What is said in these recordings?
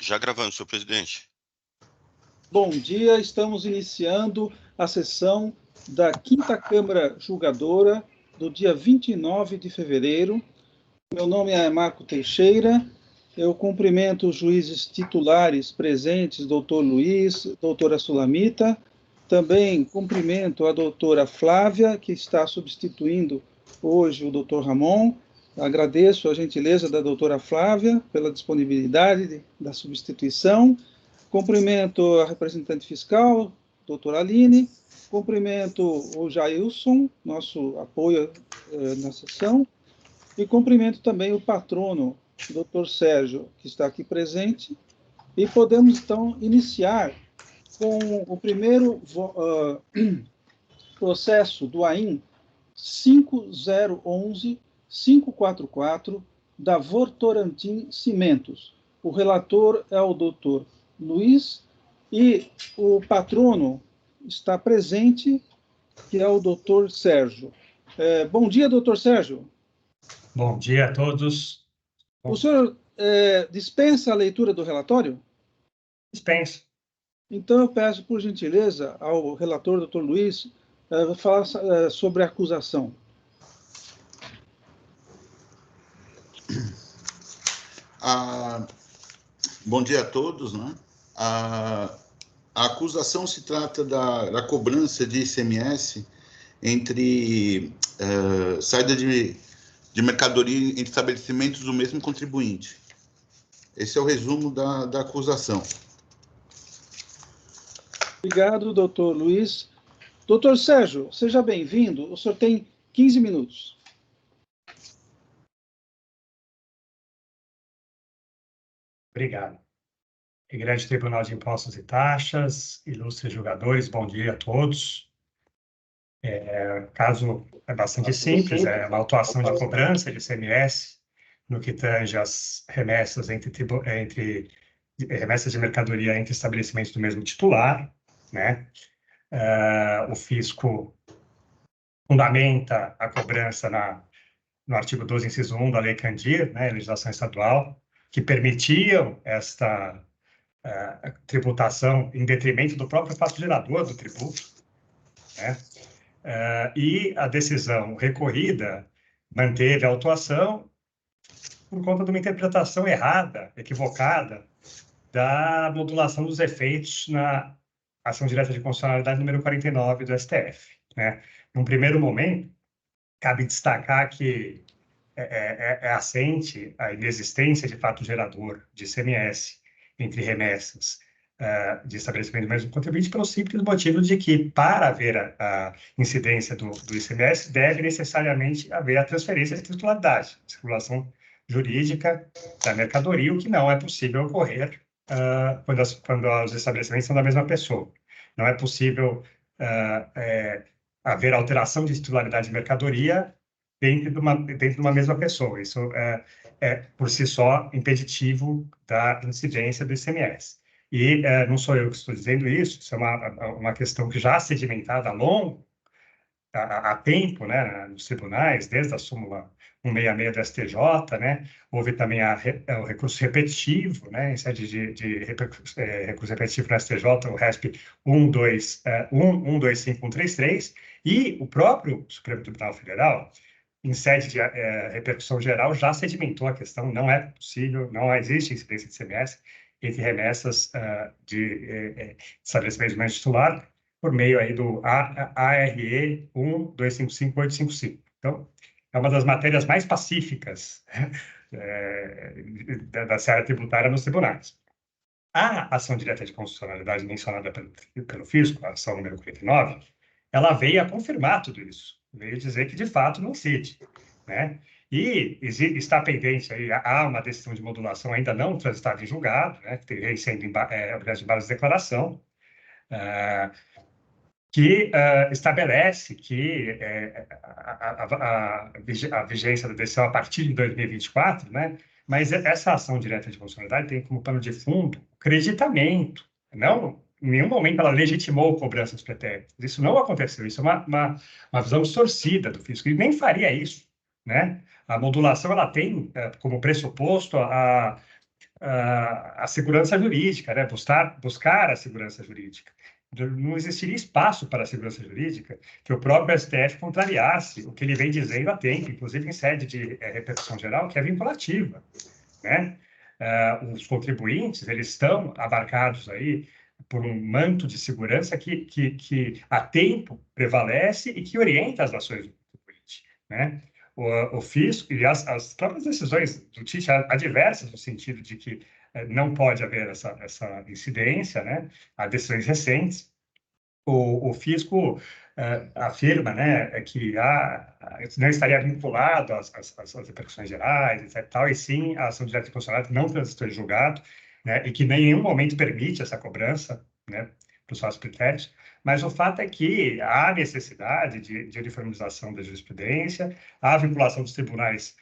Já gravando, senhor presidente. Bom dia, estamos iniciando a sessão da 5ª Câmara Julgadora do dia 29 de fevereiro. Meu nome é Marco Teixeira, eu cumprimento os juízes titulares presentes, doutor Luiz, doutora Sulamita, também cumprimento a doutora Flávia, que está substituindo hoje o doutor Ramon. Agradeço a gentileza da doutora Flávia pela disponibilidade da substituição. Cumprimento a representante fiscal, doutora Aline. Cumprimento o Jailson, nosso apoio na sessão. E cumprimento também o patrono, o doutor Sérgio, que está aqui presente. E podemos, então, iniciar com o primeiro processo do AIN 5011-544 da Votorantim Cimentos. O relator é o doutor Luiz e o patrono está presente, que é o doutor Sérgio. Bom dia, doutor Sérgio. Bom dia a todos. O senhor dispensa a leitura do relatório? Dispenso. Então, eu peço, por gentileza, ao relator, doutor Luiz, falar sobre a acusação. Bom dia a todos, né? A acusação se trata da cobrança de ICMS entre saída de mercadoria entre estabelecimentos do mesmo contribuinte. Esse é o resumo da acusação. Obrigado, doutor Luiz. Doutor Sérgio, seja bem-vindo. O senhor tem 15 minutos. Obrigado. Igreja Tribunal de Impostos e Taxas, ilustres julgadores, bom dia a todos. O caso é bastante simples, é uma autuação de cobrança de ICMS no que tange as remessas remessas de mercadoria entre estabelecimentos do mesmo titular, né? O fisco fundamenta a cobrança no artigo 12, inciso 1 da Lei Candir, né, legislação estadual, que permitiam esta tributação em detrimento do próprio fato gerador do tributo, né? E a decisão recorrida manteve a autuação por conta de uma interpretação errada, equivocada, da modulação dos efeitos na ação direta de constitucionalidade número 49 do STF, né? Num primeiro momento, cabe destacar que é assente a inexistência de fato gerador de ICMS entre remessas de estabelecimento do mesmo contribuinte pelo simples motivo de que, para haver a incidência do ICMS, deve necessariamente haver a transferência de titularidade, circulação jurídica da mercadoria, o que não é possível ocorrer quando os estabelecimentos são da mesma pessoa. Não é possível haver alteração de titularidade de mercadoria dentro de uma mesma pessoa. Isso é por si só, impeditivo da incidência do ICMS. E não sou eu que estou dizendo isso é uma questão que já sedimentada há tempo, né, nos tribunais, desde a súmula 166 do STJ, né? Houve também o recurso repetitivo, né, em sede de recurso repetitivo no STJ, o RESP 125133, e o próprio Supremo Tribunal Federal, em sede de repercussão geral, já sedimentou a questão. Não é possível, não existe incidência de ICMS entre remessas de estabelecimentos do mesmo titular, por meio aí do ARE 1255855. Então, é uma das matérias mais pacíficas da seara tributária nos tribunais. A ação direta de constitucionalidade mencionada pelo fisco, a ação número 49, ela veio a confirmar tudo isso, veio dizer que, de fato, não incide, né? E está pendente, aí, há uma decisão de modulação ainda não transitada em julgado, né, que teria sendo objeto de base de declaração, que estabelece que a vigência da decisão a partir de 2024, né, mas essa ação direta de constitucionalidade tem como pano de fundo o creditamento. Não, em nenhum momento ela legitimou cobrança dos pretéritos. Isso não aconteceu. Isso é uma visão distorcida do fisco. Ele nem faria isso, né? A modulação ela tem como pressuposto a segurança jurídica, né? Buscar a segurança jurídica. Não existiria espaço para a segurança jurídica que o próprio STF contrariasse o que ele vem dizendo há tempo, inclusive em sede de repercussão geral, que é vinculativa, né? Os contribuintes, eles estão abarcados aí por um manto de segurança que há tempo prevalece e que orienta as ações do contribuinte, né? O fisco e as próprias decisões do Tite adversas no sentido de que não pode haver essa incidência, né? Há decisões recentes. O fisco afirma, né, que não estaria vinculado às repercussões gerais, etc., tal, e sim a ação direta e constitucional não transitou em julgado, né, e que em nenhum momento permite essa cobrança, né, para os falsos critérios. Mas o fato é que há necessidade de uniformização da jurisprudência, há vinculação dos tribunais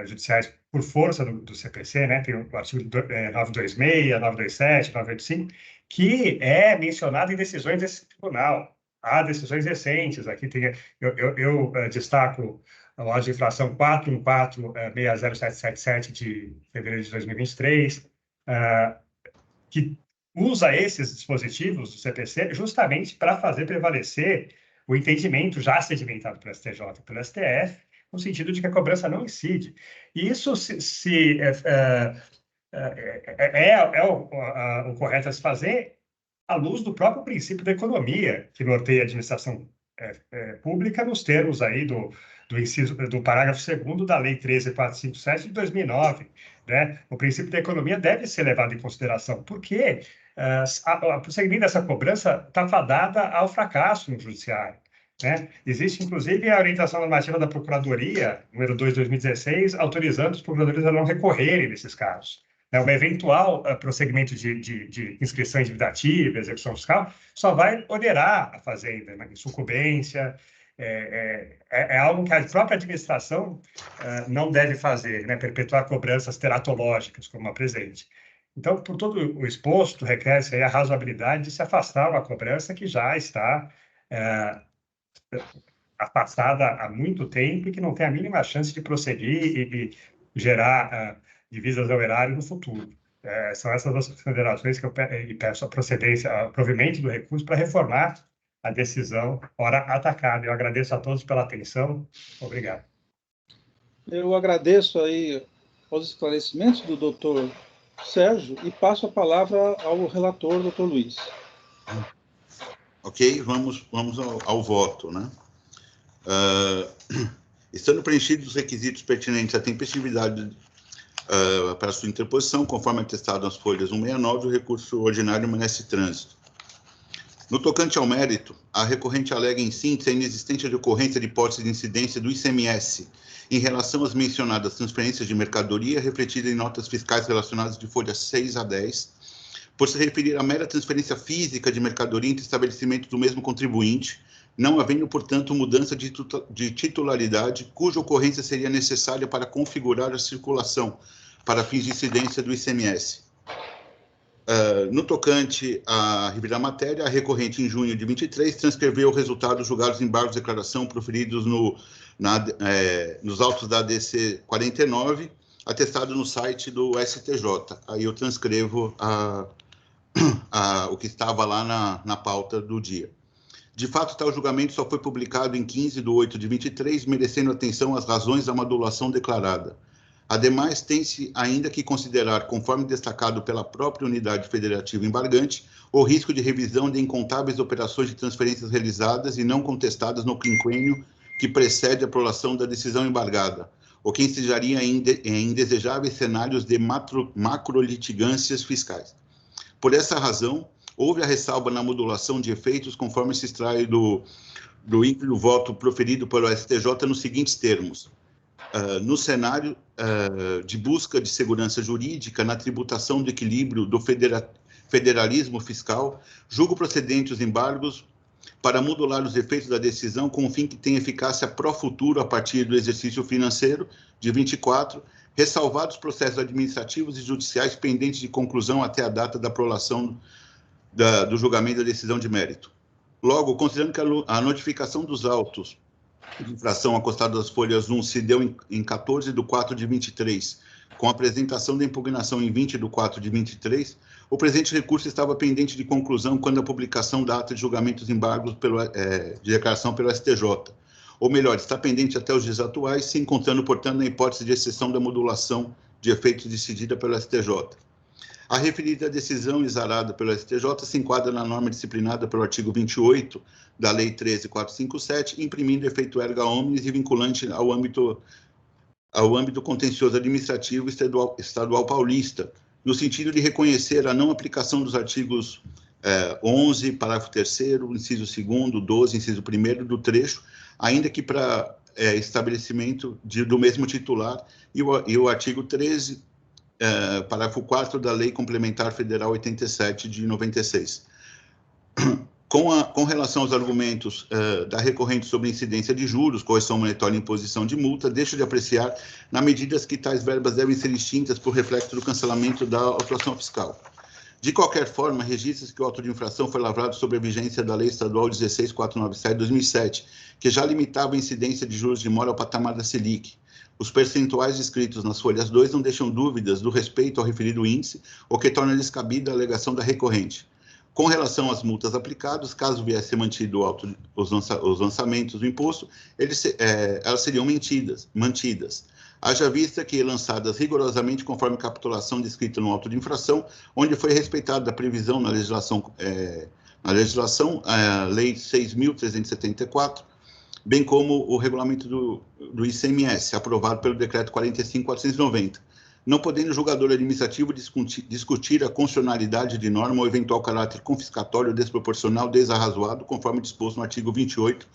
judiciais por força do CPC, né? Tem o artigo 926, 927, 985, que é mencionado em decisões desse tribunal. Há decisões recentes, aqui tem, eu destaco a loja de infração 414-60777 de fevereiro de 2023, que usa esses dispositivos do CPC justamente para fazer prevalecer o entendimento já sedimentado pelo STJ e pelo STF, no sentido de que a cobrança não incide. E isso o correto a se fazer à luz do próprio princípio da economia, que norteia a administração pública nos termos aí do inciso do parágrafo 2º da Lei 13.457 de 2009, né? O princípio da economia deve ser levado em consideração, porque o prosseguimento dessa cobrança está fadada ao fracasso no judiciário, né? Existe, inclusive, a orientação normativa da Procuradoria, número 2 de 2016, autorizando os procuradores a não recorrerem nesses casos. Um eventual prosseguimento de inscrição endividativa, execução fiscal, só vai onerar a Fazenda, né? Sucumbência, é algo que a própria administração não deve fazer, né? Perpetuar cobranças teratológicas, como a presente. Então, por todo o exposto, requer-se a razoabilidade de se afastar uma cobrança que já está afastada há muito tempo e que não tem a mínima chance de prosseguir e gerar divisas ao erário no futuro. São essas as considerações que eu peço a procedência, o provimento do recurso para reformar a decisão ora atacada. Eu agradeço a todos pela atenção. Obrigado. Eu agradeço aí os esclarecimentos do doutor Sérgio e passo a palavra ao relator, doutor Luiz. Ok, vamos ao voto, né? Estando preenchidos os requisitos pertinentes à tempestividade para sua interposição, conforme atestado nas folhas 169, o recurso ordinário permanece trânsito. No tocante ao mérito, a recorrente alega em síntese a inexistência de ocorrência de hipótese de incidência do ICMS em relação às mencionadas transferências de mercadoria refletidas em notas fiscais relacionadas de folhas 6 a 10, por se referir à mera transferência física de mercadoria entre estabelecimentos do mesmo contribuinte, não havendo, portanto, mudança de titularidade, cuja ocorrência seria necessária para configurar a circulação para fins de incidência do ICMS. No tocante a revirar a matéria, a recorrente, em junho de 23, transcreveu o resultado dos julgados embargos de declaração proferidos nos autos da ADC 49, atestado no site do STJ. Aí eu transcrevo o que estava lá na pauta do dia. De fato, tal julgamento só foi publicado em 15 de 8 de 23, merecendo atenção às razões da modulação declarada. Ademais, tem-se ainda que considerar, conforme destacado pela própria unidade federativa embargante, o risco de revisão de incontáveis operações de transferências realizadas e não contestadas no quinquênio que precede a aprovação da decisão embargada, o que ensejaria em indesejáveis cenários de macrolitigâncias fiscais. Por essa razão, houve a ressalva na modulação de efeitos, conforme se extrai do íntegro voto proferido pelo STJ nos seguintes termos. No cenário de busca de segurança jurídica na tributação do equilíbrio do federalismo fiscal, julgo procedentes os embargos para modular os efeitos da decisão com o fim que tenha eficácia pró-futuro a partir do exercício financeiro de 24, ressalvados processos administrativos e judiciais pendentes de conclusão até a data da aprovação do julgamento da decisão de mérito. Logo, considerando que a notificação dos autos de infração acostado às folhas 1 se deu em 14 de 4 de 23, com a apresentação da impugnação em 20 de 4 de 23, o presente recurso estava pendente de conclusão quando a publicação da ata de julgamentos e embargos de declaração pelo STJ. Ou melhor, está pendente até os dias atuais, se encontrando, portanto, na hipótese de exceção da modulação de efeitos decidida pelo STJ. A referida decisão exarada pelo STJ se enquadra na norma disciplinada pelo artigo 28 da Lei 13.457, imprimindo efeito erga omnes e vinculante ao âmbito contencioso administrativo estadual paulista, no sentido de reconhecer a não aplicação dos artigos 11, parágrafo 3º, inciso 2º, 12, inciso 1º do trecho, ainda que para estabelecimento do mesmo titular, e o artigo 13, parágrafo 4º da Lei Complementar Federal 87 de 96. Com relação aos argumentos da recorrente sobre incidência de juros, correção monetária e imposição de multa, deixo de apreciar na medida que tais verbas devem ser extintas por reflexo do cancelamento da autuação fiscal. De qualquer forma, registra-se que o auto de infração foi lavrado sob a vigência da Lei Estadual 16.497 de 2007, que já limitava a incidência de juros de mora ao patamar da Selic. Os percentuais descritos nas folhas 2 não deixam dúvidas do respeito ao referido índice, o que torna descabida a alegação da recorrente. Com relação às multas aplicadas, caso viesse mantido os lançamentos do imposto, elas seriam mantidas. Haja vista que lançadas rigorosamente conforme capitulação descrita no auto de infração, onde foi respeitada a previsão na legislação, a Lei 6.374, bem como o regulamento do ICMS, aprovado pelo Decreto 45.490, não podendo o julgador administrativo discutir a constitucionalidade de norma ou eventual caráter confiscatório desproporcional desarrazoado, conforme disposto no artigo 28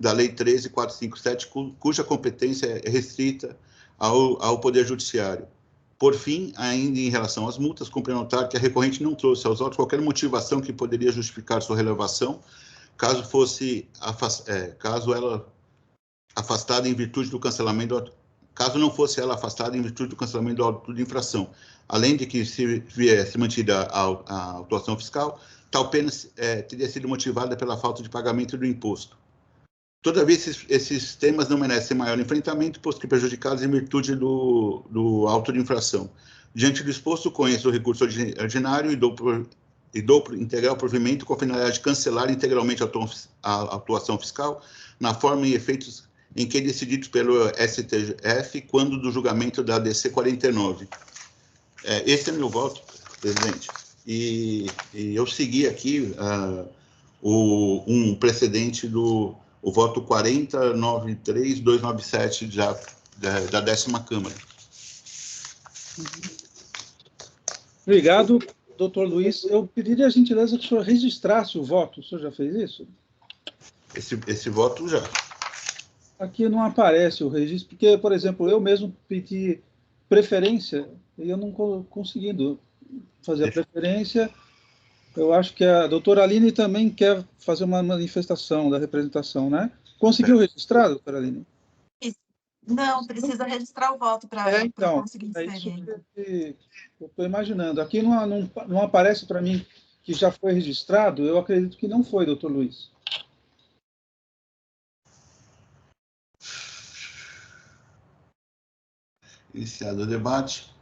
da Lei 13.457, cuja competência é restrita ao Poder Judiciário. Por fim, ainda em relação às multas, cumpre notar que a recorrente não trouxe aos autos qualquer motivação que poderia justificar sua relevação, caso ela afastada em virtude do cancelamento, caso não fosse ela afastada em virtude do cancelamento do auto de infração. Além de que, se viesse mantida a autuação fiscal, tal pena teria sido motivada pela falta de pagamento do imposto. Todavia, esses temas não merecem maior enfrentamento, posto que prejudicados em virtude do auto de infração. Diante do exposto, conheço o recurso ordinário e dou integral provimento com a finalidade de cancelar integralmente a autuação fiscal, na forma e efeitos em que decididos pelo STF, quando do julgamento da ADC 49. Esse é meu voto, presidente. E eu segui aqui um precedente o voto 40.93.297 da 10ª Câmara. Obrigado, doutor Luiz. Eu pediria a gentileza que o senhor registrasse o voto. O senhor já fez isso? Esse voto já. Aqui não aparece o registro, porque, por exemplo, eu mesmo pedi preferência e eu não conseguindo fazer a preferência. Eu acho que a doutora Aline também quer fazer uma manifestação da representação, né? Conseguiu registrar, doutora Aline? Não, precisa registrar o voto para então, conseguir inserir. Isso ainda. Eu estou imaginando. Aqui não aparece para mim que já foi registrado. Eu acredito que não foi, doutor Luiz. Iniciado o debate.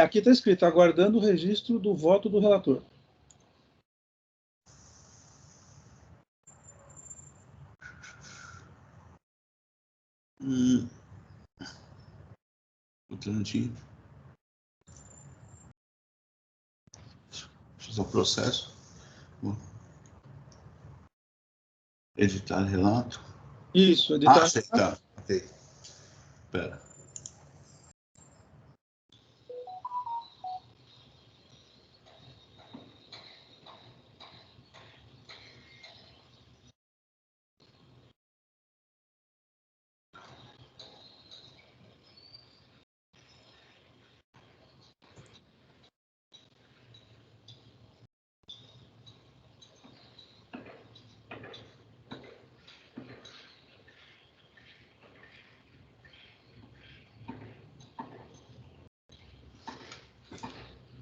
Aqui está escrito, aguardando o registro do voto do relator. Deixa eu fazer o processo. Editar relato. Isso, editar. Aceitar. Ok. Espera.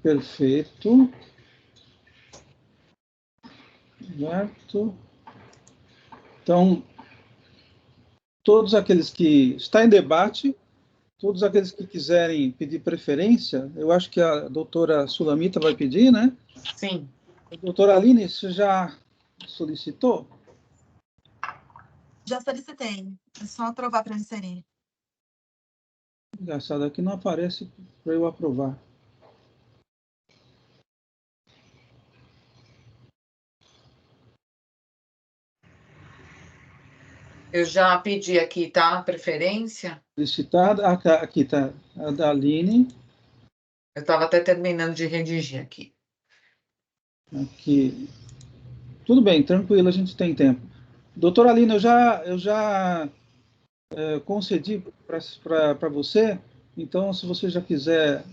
Perfeito. Certo. Então, todos aqueles que estão em debate, todos aqueles que quiserem pedir preferência, eu acho que a doutora Sulamita vai pedir, né? Sim. Doutora Aline, você já solicitou? Já solicitei. É só aprovar para inserir. Engraçado, aqui não aparece para eu aprovar. Eu já pedi aqui, tá? Preferência. Solicitada. Aqui está a da Aline. Eu estava até terminando de redigir aqui. Aqui. Tudo bem, tranquilo, a gente tem tempo. Doutora Aline, eu já concedi para você, então, se você já quiser.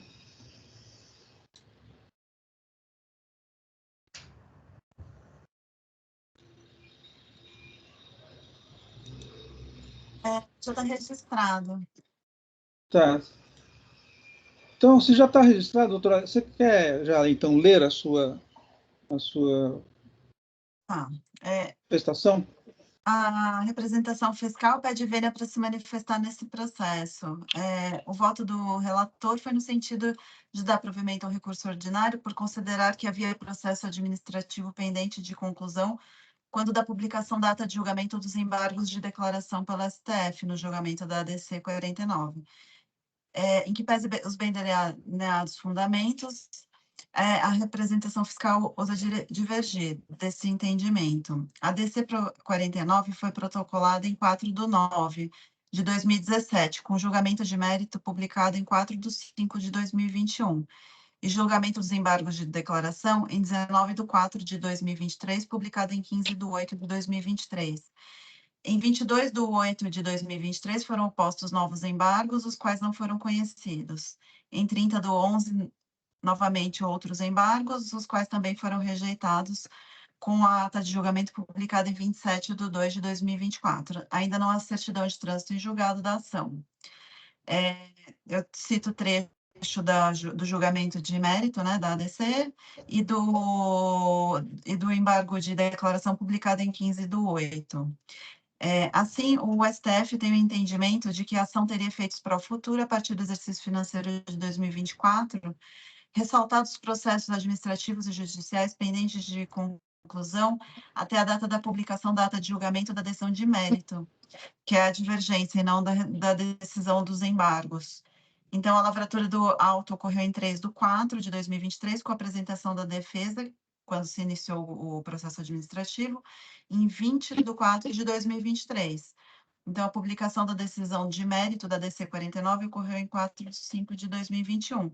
Já está registrado. Tá. Então, se já está registrado, doutora, você quer já, então, ler a sua Tá. manifestação? A representação fiscal pede vênia para se manifestar nesse processo. O voto do relator foi no sentido de dar provimento ao recurso ordinário por considerar que havia processo administrativo pendente de conclusão quando da publicação da ata de julgamento dos embargos de declaração pela STF no julgamento da ADC 49. Em que pese os bem delineados fundamentos, a representação fiscal ousa divergir desse entendimento. A DC 49 foi protocolada em 4/9/2017, com julgamento de mérito publicado em 4/5/2021, e julgamento dos embargos de declaração em 19/4/2023, publicado em 15/8/2023. Em 22/8/2023, foram postos novos embargos, os quais não foram conhecidos. Em 30/11, novamente outros embargos, os quais também foram rejeitados, com a ata de julgamento publicada em 27/2/2024. Ainda não há certidão de trânsito em julgado da ação. Eu cito trecho do julgamento de mérito, né, da ADC, e do embargo de declaração publicada em 15/8. Assim, o STF tem o entendimento de que a ação teria efeitos para o futuro a partir do exercício financeiro de 2024, ressaltados os processos administrativos e judiciais pendentes de conclusão até a data da publicação da ata de julgamento da decisão de mérito, que é a divergência e não da decisão dos embargos. Então, a lavratura do auto ocorreu em 3/4/2023, com a apresentação da defesa, quando se iniciou o processo administrativo, em 20/4/2023. Então, a publicação da decisão de mérito da DC 49 ocorreu em 4/5/2021,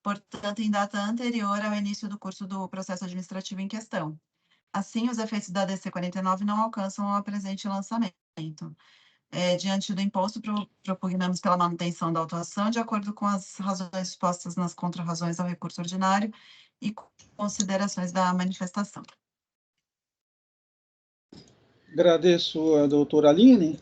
portanto, em data anterior ao início do curso do processo administrativo em questão. Assim, os efeitos da DC 49 não alcançam o presente lançamento. Diante do imposto, propugnamos pela manutenção da autuação, de acordo com as razões expostas nas contrarrazões ao recurso ordinário e considerações da manifestação. Agradeço a doutora Aline.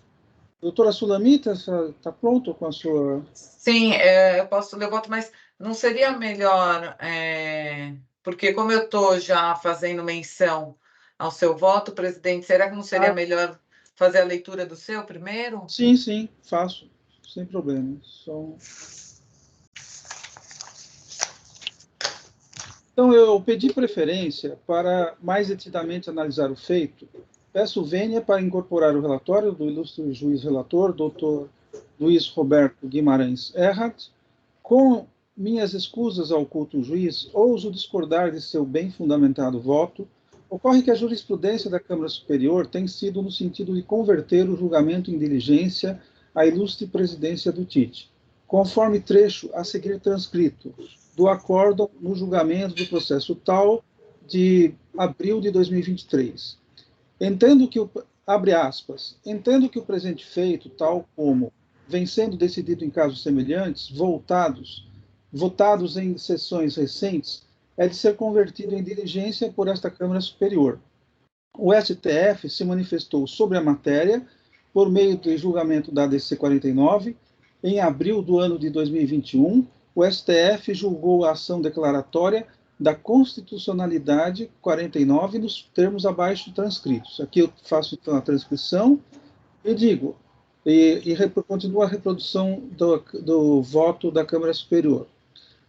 Doutora Sulamita, está pronto com a sua... Sim, eu posso ler o voto, mas não seria melhor, porque como eu estou já fazendo menção ao seu voto, presidente, será que não seria melhor fazer a leitura do seu primeiro? Sim, faço, sem problema. Então, eu pedi preferência para mais detidamente analisar o feito. Peço vênia para incorporar o relatório do ilustre juiz relator, doutor Luiz Roberto Guimarães Erhardt. Com minhas escusas ao culto juiz, ouso discordar de seu bem fundamentado voto. Ocorre que a jurisprudência da Câmara Superior tem sido no sentido de converter o julgamento em diligência à ilustre presidência do TIT, conforme trecho a seguir transcrito do acórdão no julgamento do processo tal de abril de 2023. Entendo que o presente feito, tal como vem sendo decidido em casos semelhantes, votados em sessões recentes, é de ser convertido em diligência por esta Câmara Superior. O STF se manifestou sobre a matéria por meio do julgamento da ADC 49. Em abril do ano de 2021, o STF julgou a ação declaratória da constitucionalidade 49 nos termos abaixo transcritos. Aqui eu faço então a transcrição e digo: Continua a reprodução do voto da Câmara Superior.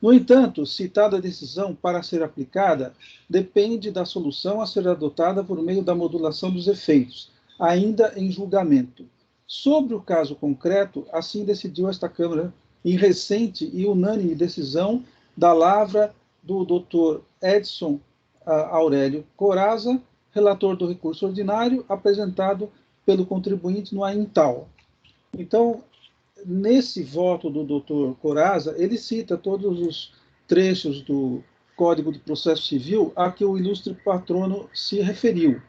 No entanto, citada decisão, para ser aplicada, depende da solução a ser adotada por meio da modulação dos efeitos, ainda em julgamento. Sobre o caso concreto, assim decidiu esta Câmara em recente e unânime decisão da lavra do Dr. Edson Aurélio Corazza, relator do recurso ordinário, apresentado pelo contribuinte no AINTAL. Então, nesse voto do Dr. Corazza, ele cita todos os trechos do Código de Processo Civil a que o ilustre patrono se referiu.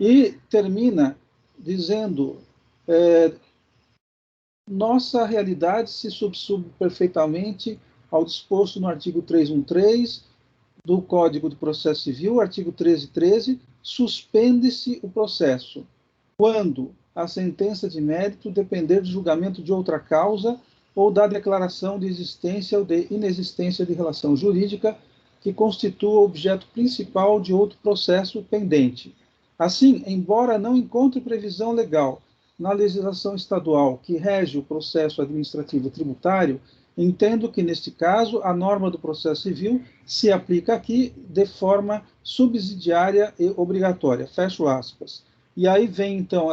E termina dizendo: nossa realidade se subsume perfeitamente ao disposto no artigo 313 do Código de Processo Civil, artigo 1313, suspende-se o processo quando a sentença de mérito depender de julgamento de outra causa ou da declaração de existência ou de inexistência de relação jurídica que constitua o objeto principal de outro processo pendente. Assim, embora não encontre previsão legal na legislação estadual que rege o processo administrativo tributário, entendo que, neste caso, a norma do processo civil se aplica aqui de forma subsidiária e obrigatória. Fecho aspas. E aí vem, então,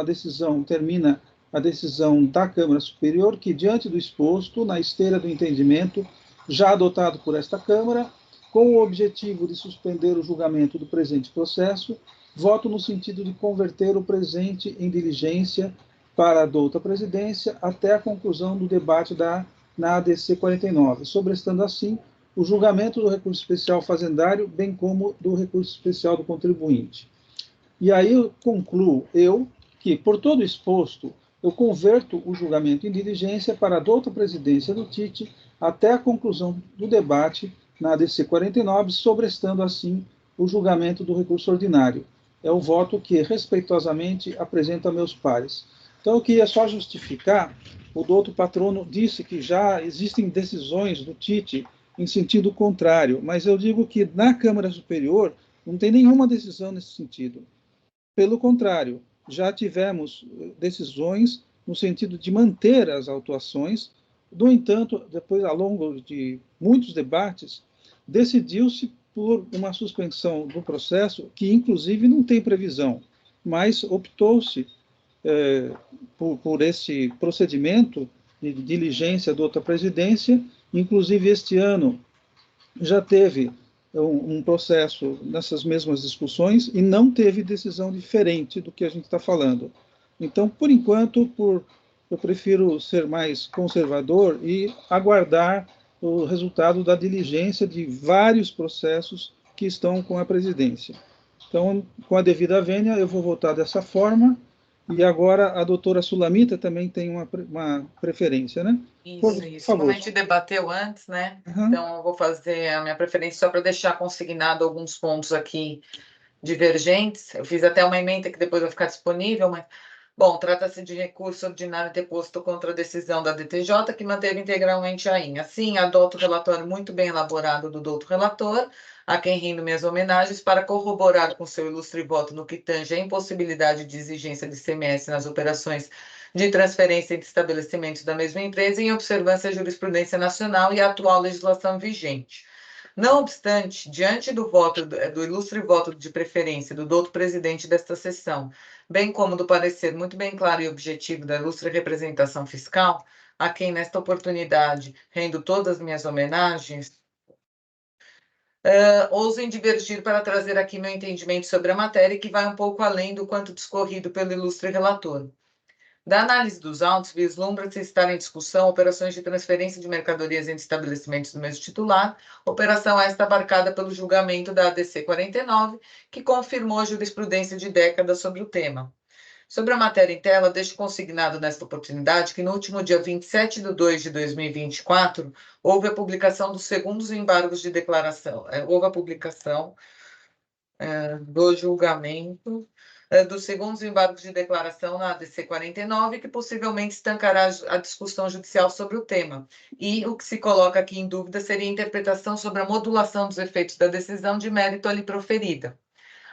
termina a decisão da Câmara Superior, que, diante do exposto, na esteira do entendimento já adotado por esta Câmara, com o objetivo de suspender o julgamento do presente processo, voto no sentido de converter o presente em diligência para a douta presidência até a conclusão do debate na ADC 49, sobrestando assim o julgamento do recurso especial fazendário, bem como do recurso especial do contribuinte. E aí eu concluo que, por todo exposto, eu converto o julgamento em diligência para a douta presidência do TIT até a conclusão do debate na ADC 49, sobrestando assim o julgamento do recurso ordinário. É o voto que, respeitosamente, apresento a meus pares. Então, eu queria só justificar, o douto patrono disse que já existem decisões do TIT em sentido contrário, mas eu digo que na Câmara Superior não tem nenhuma decisão nesse sentido. Pelo contrário, já tivemos decisões no sentido de manter as autuações. No entanto, depois, ao longo de muitos debates, decidiu-se por uma suspensão do processo, que inclusive não tem previsão, mas optou-se por esse procedimento de diligência da outra presidência. Inclusive, este ano já teve um processo nessas mesmas discussões e não teve decisão diferente do que a gente está falando. Então, por enquanto, eu prefiro ser mais conservador e aguardar o resultado da diligência de vários processos que estão com a presidência. Então, com a devida vênia, eu vou votar dessa forma. E agora a doutora Sulamita também tem uma preferência, né? Isso. Como a gente debateu antes, né? Uhum. Então, eu vou fazer a minha preferência só para deixar consignado alguns pontos aqui divergentes. Eu fiz até uma emenda que depois vai ficar disponível, mas... Bom, trata-se de recurso ordinário deposto contra a decisão da DTJ, que manteve integralmente a IN. Assim, adoto o relatório muito bem elaborado do douto relator, a quem rendo minhas homenagens, para corroborar com seu ilustre voto no que tange a impossibilidade de exigência de ICMS nas operações de transferência entre estabelecimentos da mesma empresa, em observância à jurisprudência nacional e à atual legislação vigente. Não obstante, diante do ilustre voto de preferência do douto presidente desta sessão, bem como do parecer muito bem claro e objetivo da ilustre representação fiscal, a quem nesta oportunidade rendo todas as minhas homenagens, ouso em divergir para trazer aqui meu entendimento sobre a matéria, que vai um pouco além do quanto discorrido pelo ilustre relator. Da análise dos autos, vislumbra-se estar em discussão operações de transferência de mercadorias entre estabelecimentos do mesmo titular, operação esta abarcada pelo julgamento da ADC 49, que confirmou a jurisprudência de décadas sobre o tema. Sobre a matéria em tela, deixo consignado nesta oportunidade que no último dia 27 de 2 de 2024, houve a publicação dos segundos embargos de declaração, do julgamento dos segundos embargos de declaração na ADC 49, que possivelmente estancará a discussão judicial sobre o tema. E o que se coloca aqui em dúvida seria a interpretação sobre a modulação dos efeitos da decisão de mérito ali proferida.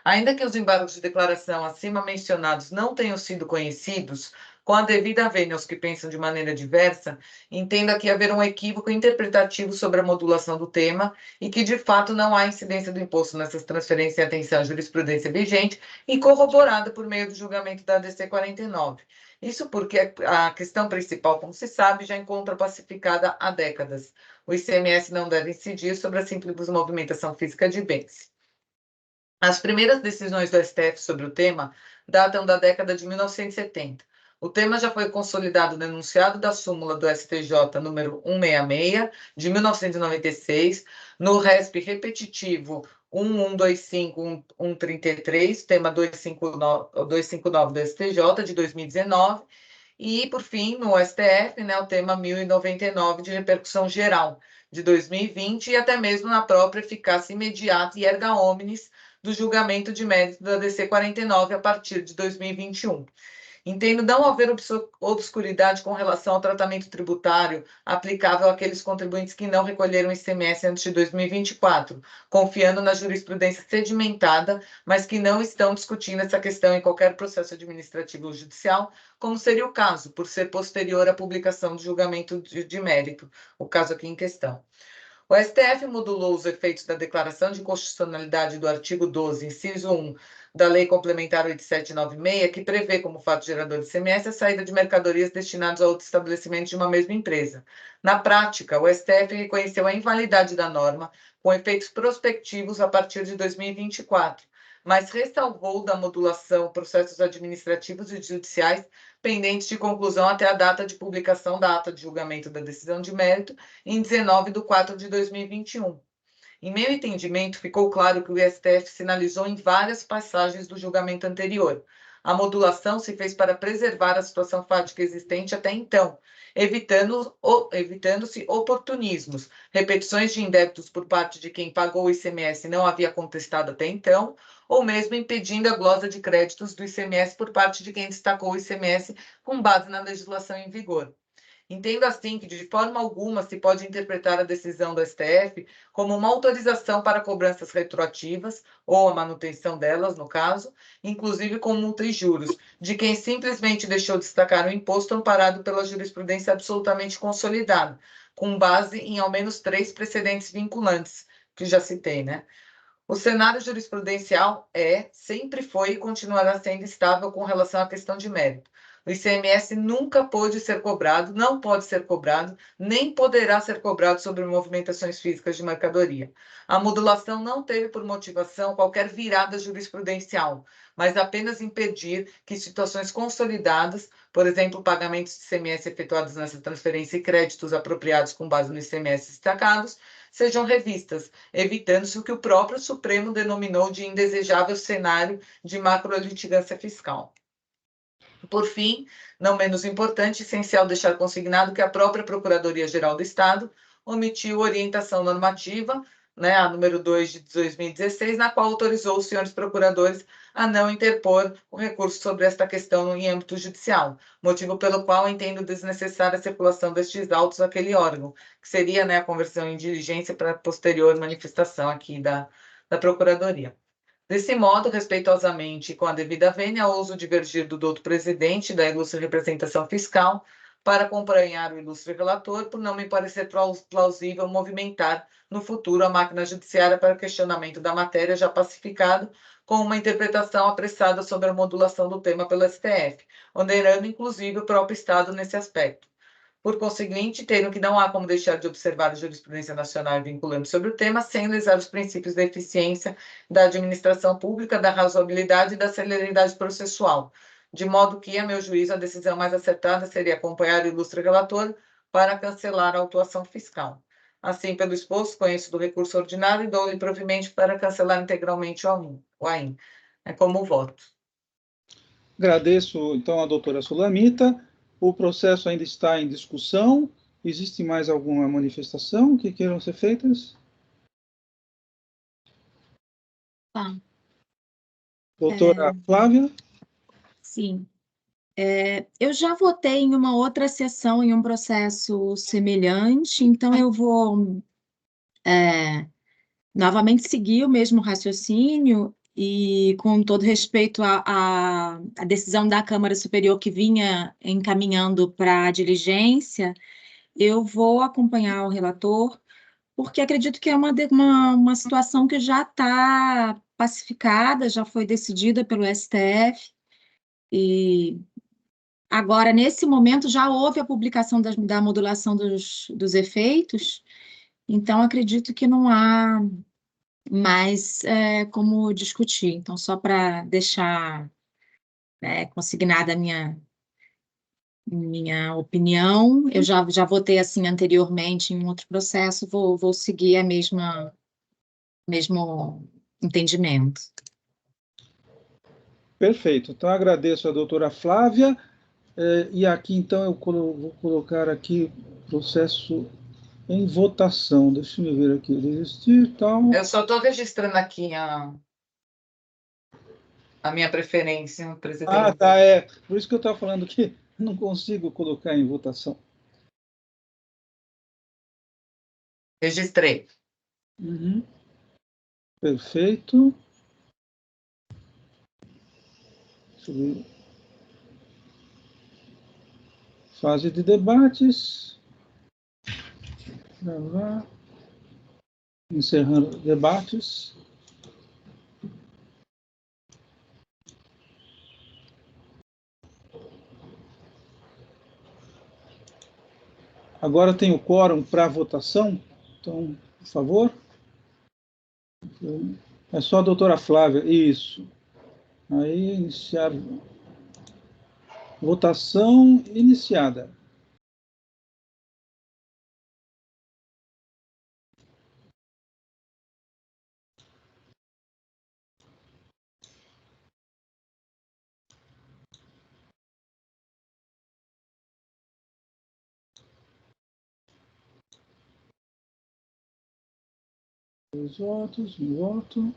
Ainda que os embargos de declaração acima mencionados não tenham sido conhecidos, Com a devida vênia aos que pensam de maneira diversa, entendo aqui haver um equívoco interpretativo sobre a modulação do tema e que, de fato, não há incidência do imposto nessas transferências em atenção à jurisprudência vigente e corroborada por meio do julgamento da ADC 49. Isso porque a questão principal, como se sabe, já encontra pacificada há décadas. O ICMS não deve incidir sobre a simples movimentação física de bens. As primeiras decisões do STF sobre o tema datam da década de 1970. O tema já foi consolidado no enunciado da súmula do STJ número 166, de 1996, no RESP repetitivo 1125-133, tema 259 do STJ, de 2019, e, por fim, no STF, né, o tema 1099, de repercussão geral, de 2020, e até mesmo na própria eficácia imediata e erga omnes do julgamento de mérito da DC 49 a partir de 2021. Entendo não haver obscuridade com relação ao tratamento tributário aplicável àqueles contribuintes que não recolheram ICMS antes de 2024, confiando na jurisprudência sedimentada, mas que não estão discutindo essa questão em qualquer processo administrativo ou judicial, como seria o caso, por ser posterior à publicação do julgamento de mérito, o caso aqui em questão. O STF modulou os efeitos da declaração de constitucionalidade do artigo 12, inciso 1, da Lei Complementar 8796, que prevê como fato gerador de ICMS a saída de mercadorias destinadas a outro estabelecimento de uma mesma empresa. Na prática, o STF reconheceu a invalidade da norma, com efeitos prospectivos a partir de 2024, mas ressalvou da modulação processos administrativos e judiciais pendentes de conclusão até a data de publicação da ata de julgamento da decisão de mérito, em 19/4/2021. Em meu entendimento, ficou claro que o STF sinalizou em várias passagens do julgamento anterior. A modulação se fez para preservar a situação fática existente até então, evitando-se oportunismos, repetições de indébitos por parte de quem pagou o ICMS e não havia contestado até então, ou mesmo impedindo a glosa de créditos do ICMS por parte de quem destacou o ICMS com base na legislação em vigor. Entendo assim que, de forma alguma, se pode interpretar a decisão do STF como uma autorização para cobranças retroativas, ou a manutenção delas, no caso, inclusive com multa e juros, de quem simplesmente deixou de destacar o imposto amparado pela jurisprudência absolutamente consolidada, com base em ao menos 3 precedentes vinculantes, que já citei, né? O cenário jurisprudencial sempre foi e continuará sendo estável com relação à questão de mérito. O ICMS nunca pôde ser cobrado, não pode ser cobrado, nem poderá ser cobrado sobre movimentações físicas de mercadoria. A modulação não teve por motivação qualquer virada jurisprudencial, mas apenas impedir que situações consolidadas, por exemplo, pagamentos de ICMS efetuados nessa transferência e créditos apropriados com base no ICMS destacados, sejam revistas, evitando-se o que o próprio Supremo denominou de indesejável cenário de macrolitigância fiscal. Por fim, não menos importante, essencial deixar consignado que a própria Procuradoria-Geral do Estado omitiu orientação normativa, né, a número 2 de 2016, na qual autorizou os senhores procuradores a não interpor o recurso sobre esta questão em âmbito judicial, motivo pelo qual entendo desnecessária a circulação destes autos àquele órgão, que seria, né, a conversão em diligência para posterior manifestação aqui da Procuradoria. Desse modo, respeitosamente e com a devida vênia, ouso divergir do douto presidente da ilustre representação fiscal para acompanhar o ilustre relator, por não me parecer plausível movimentar no futuro a máquina judiciária para questionamento da matéria já pacificado, com uma interpretação apressada sobre a modulação do tema pelo STF, onerando inclusive o próprio Estado nesse aspecto. Por conseguinte, tendo que não há como deixar de observar a jurisprudência nacional vinculante sobre o tema, sem lesar os princípios da eficiência, da administração pública, da razoabilidade e da celeridade processual, de modo que, a meu juízo, a decisão mais acertada seria acompanhar o ilustre relator para cancelar a autuação fiscal. Assim, pelo exposto, conheço do recurso ordinário e dou-lhe provimento para cancelar integralmente o AIM. É como voto. Agradeço, então, a doutora Sulamita. O processo ainda está em discussão. Existe mais alguma manifestação que queiram ser feitas? Doutora Flávia? Sim. Eu já votei em uma outra sessão em um processo semelhante, então eu vou novamente seguir o mesmo raciocínio e com todo respeito à decisão da Câmara Superior que vinha encaminhando para a diligência, eu vou acompanhar o relator, porque acredito que é uma situação que já está pacificada, já foi decidida pelo STF, e agora, nesse momento, já houve a publicação da modulação dos efeitos, então acredito que não há mais como discutir. Então, só para deixar consignada a minha opinião, eu já votei assim anteriormente em outro processo, vou seguir mesmo entendimento. Perfeito. Então, agradeço a doutora Flávia. E aqui, então, eu vou colocar aqui processo em votação. Deixa eu ver aqui. Resistir, tal. Eu só estou registrando aqui a minha preferência, presidente. Ah, tá. Por isso que eu estava falando que não consigo colocar em votação. Registrei. Uhum. Perfeito. Deixa eu ver. Fase de debates. Gravar. Encerrando debates. Agora tem o quórum para votação. Então, por favor. É só a doutora Flávia. Isso. Aí, iniciar. Votação iniciada. Dois votos, um voto.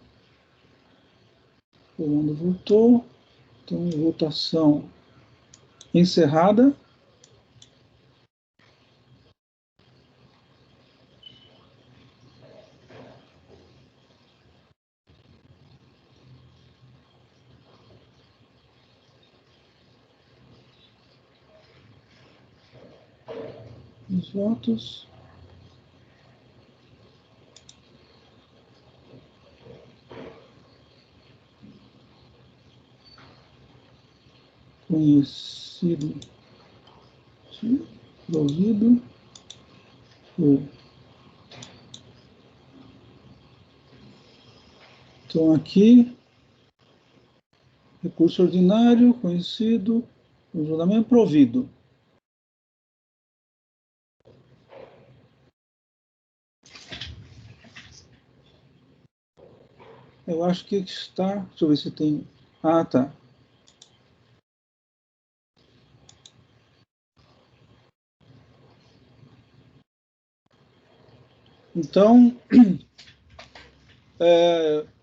Todo mundo votou. Então, votação encerrada. Os votos. Conhecido. Provido. Então, aqui, recurso ordinário, conhecido, o julgamento provido. Eu acho que está. Deixa eu ver se tem. Ah, tá. Então,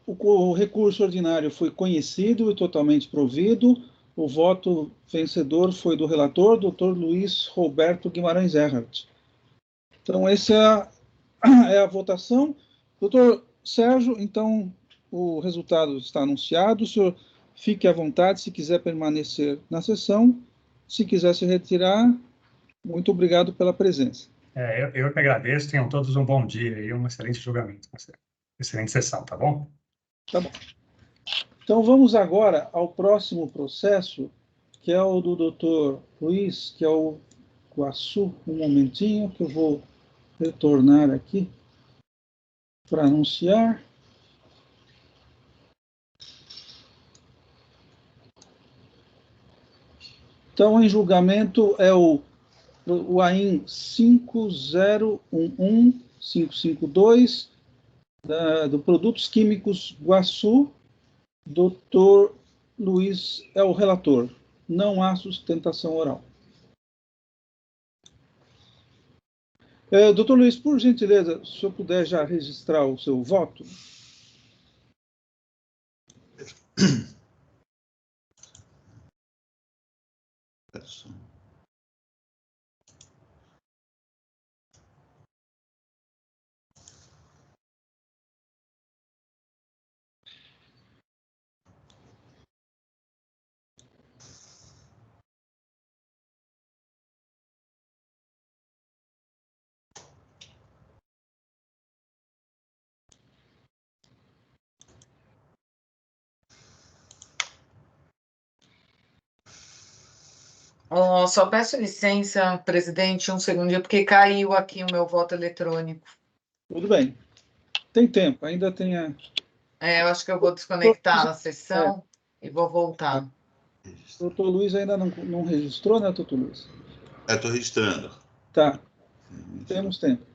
o recurso ordinário foi conhecido e totalmente provido. O voto vencedor foi do relator, doutor Luiz Roberto Guimarães Erhardt. Então, essa é a votação. Doutor Sérgio, então, o resultado está anunciado. O senhor fique à vontade se quiser permanecer na sessão. Se quiser se retirar, muito obrigado pela presença. Eu que agradeço. Tenham todos um bom dia e um excelente julgamento. Excelente sessão, tá bom? Tá bom. Então, vamos agora ao próximo processo, que é o do doutor Luiz, que é o Guaçu. Um momentinho, que eu vou retornar aqui para anunciar. Então, em julgamento é o AIN 5011552, do Produtos Químicos Guaçu. Doutor Luiz é o relator. Não há sustentação oral. Doutor Luiz, por gentileza, se o senhor puder já registrar o seu voto. Oh, só peço licença, presidente, um segundinho, porque caiu aqui o meu voto eletrônico. Tudo bem. Tem tempo, ainda tem a... Eu acho que eu vou desconectar a sessão e vou voltar. Doutor Luiz ainda não registrou, né, doutor Luiz? Estou registrando. Tá, temos tempo.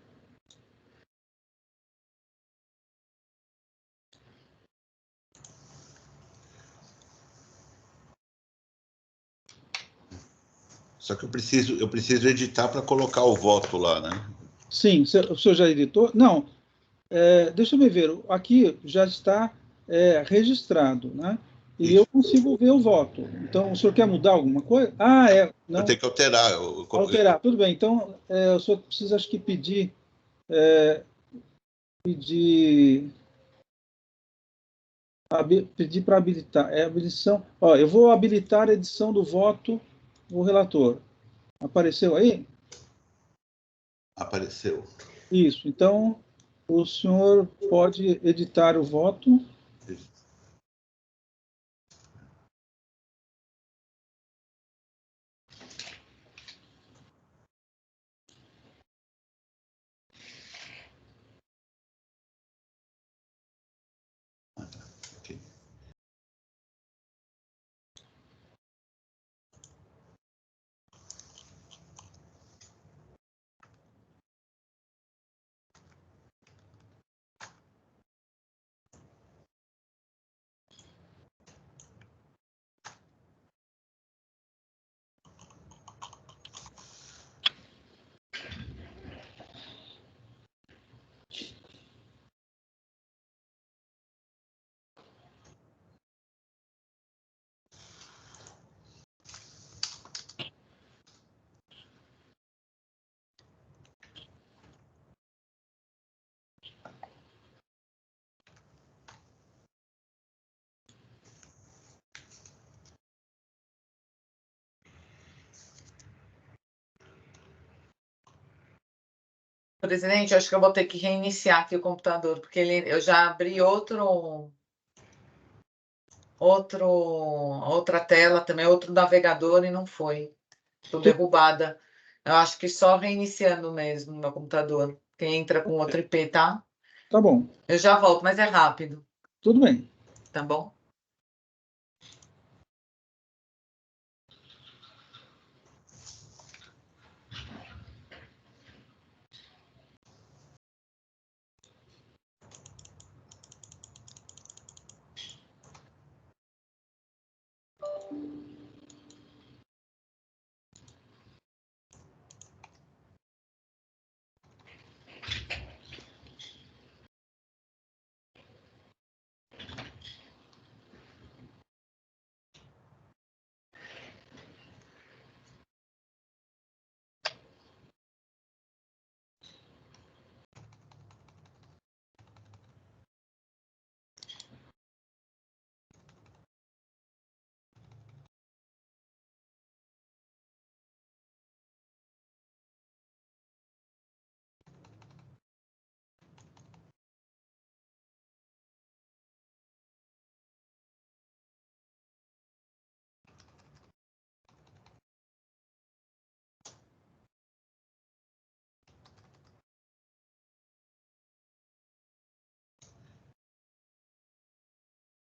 Só que eu preciso editar para colocar o voto lá, né? Sim, o senhor já editou? Não, deixa eu me ver, aqui já está registrado, né? E Isso. eu consigo ver o voto. Então, o senhor quer mudar alguma coisa? Não. Eu tenho que alterar. Alterar, tudo bem. Então, o senhor precisa, acho que, pedir para habilitar. Habilitação. Ó, eu vou habilitar a edição do voto do relator. Apareceu aí? Apareceu. Isso. Então, o senhor pode editar o voto. Ok. Presidente, acho que eu vou ter que reiniciar aqui o computador, porque eu já abri outra tela também, outro navegador e não foi. Estou derrubada. Eu acho que só reiniciando mesmo no meu computador. Quem entra com outro IP, tá? Tá bom. Eu já volto, mas é rápido, Tudo bem. tá bom?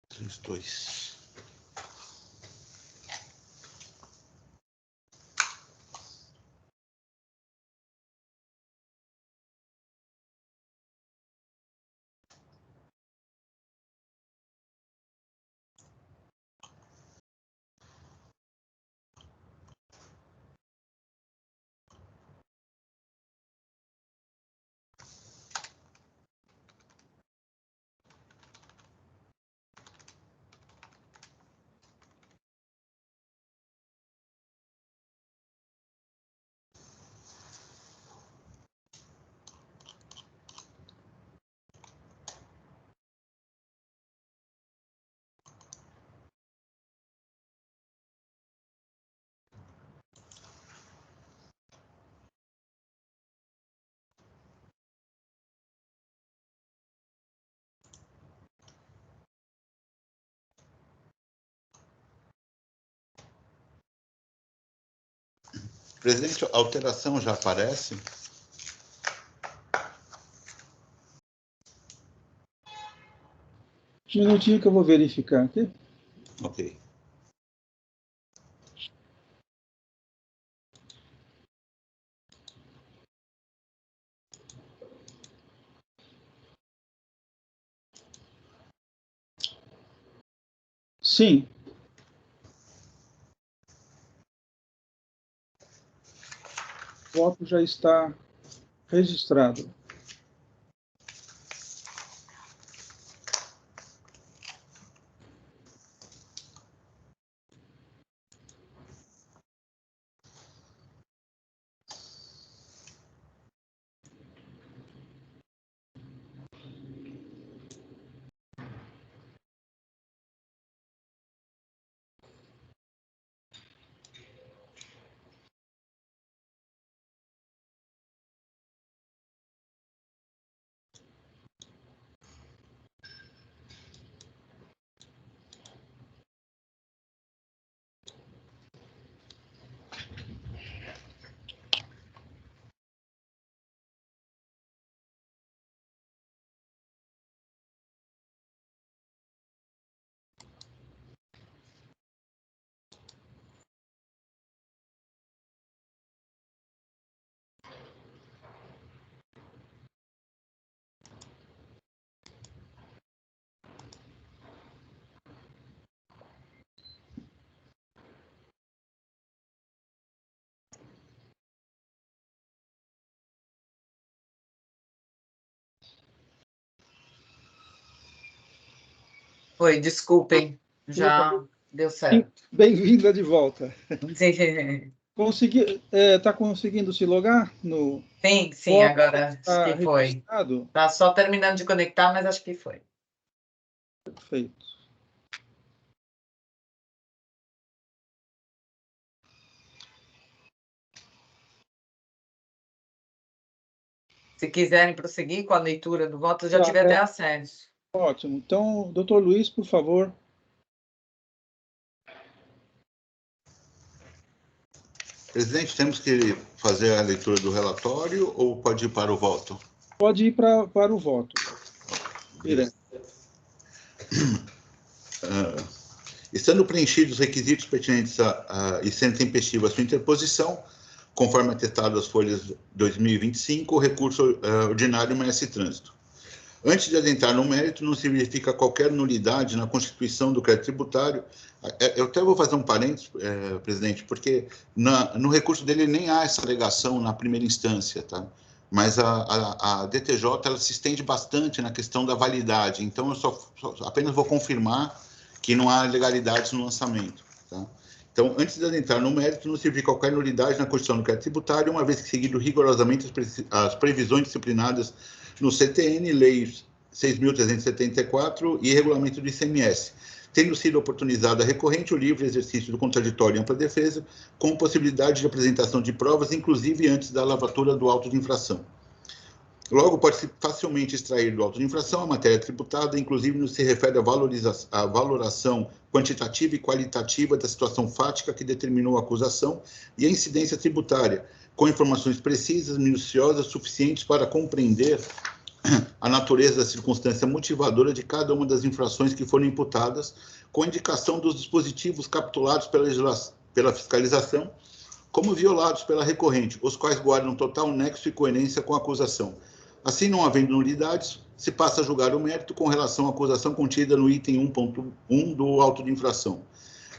Três, dois. Presidente, a alteração já aparece? Um minutinho que eu vou verificar aqui. Ok. Sim. O voto já está registrado. Oi, desculpem, já deu certo. Bem-vinda de volta. Está conseguindo se logar no... Sim, agora acho Está que foi. registrado? Tá só terminando de conectar, mas acho que foi. Perfeito. Se quiserem prosseguir com a leitura do voto, eu já tive até acesso. Ótimo. Então, doutor Luiz, por favor. Presidente, temos que fazer a leitura do relatório ou pode ir para o voto? Pode ir para o voto. Direto. Estando preenchidos os requisitos pertinentes e sendo tempestiva a sua interposição, conforme atestado às folhas 2025, o recurso ordinário merece trânsito. Antes de adentrar no mérito, não se verifica qualquer nulidade na constituição do crédito tributário. Eu até vou fazer um parênteses, presidente, porque no recurso dele nem há essa alegação na primeira instância, tá? Mas a DTJ ela se estende bastante na questão da validade, então eu apenas vou confirmar que não há legalidades no lançamento, tá? Então, antes de adentrar no mérito, não se verifica qualquer nulidade na constituição do crédito tributário, uma vez que seguido rigorosamente as previsões disciplinadas no CTN, Lei 6.374 e Regulamento do ICMS, tendo sido oportunizada a recorrente o livre exercício do contraditório e ampla defesa, com possibilidade de apresentação de provas, inclusive antes da lavatura do auto de infração. Logo, pode-se facilmente extrair do auto de infração a matéria tributada, inclusive no que se refere à valoração quantitativa e qualitativa da situação fática que determinou a acusação e a incidência tributária, com informações precisas, minuciosas, suficientes para compreender a natureza da circunstância motivadora de cada uma das infrações que foram imputadas, com indicação dos dispositivos capitulados pela fiscalização, como violados pela recorrente, os quais guardam total nexo e coerência com a acusação. Assim, não havendo nulidades, se passa a julgar o mérito com relação à acusação contida no item 1.1 do auto de infração.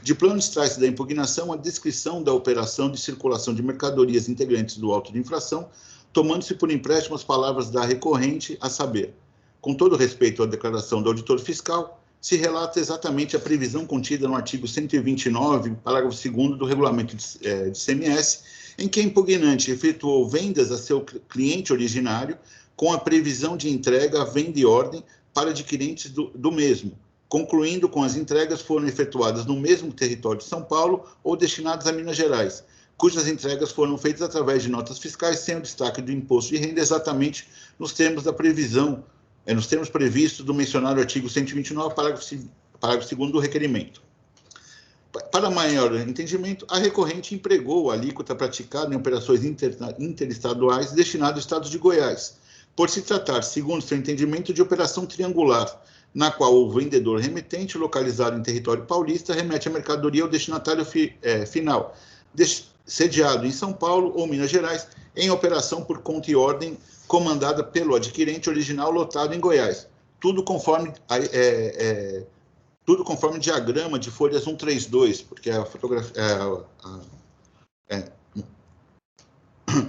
De plano, extrai-se da impugnação a descrição da operação de circulação de mercadorias integrantes do auto de infração, tomando-se por empréstimo as palavras da recorrente, a saber, com todo respeito à declaração do auditor fiscal, se relata exatamente a previsão contida no artigo 129, parágrafo 2º do regulamento de ICMS, em que a impugnante efetuou vendas a seu cliente originário com a previsão de entrega, venda e ordem para adquirentes do mesmo, concluindo com as entregas foram efetuadas no mesmo território de São Paulo ou destinadas a Minas Gerais, cujas entregas foram feitas através de notas fiscais sem o destaque do imposto de renda exatamente nos termos da previsão, nos termos previstos do mencionado artigo 129, parágrafo 2º do requerimento. Para maior entendimento, a recorrente empregou a alíquota praticada em operações interestaduais destinadas aos estados de Goiás, por se tratar, segundo seu entendimento, de operação triangular, na qual o vendedor remetente, localizado em território paulista, remete a mercadoria ao destinatário final, sediado em São Paulo ou Minas Gerais, em operação por conta e ordem comandada pelo adquirente original lotado em Goiás. Tudo conforme o diagrama de folhas 132, porque a fotografia...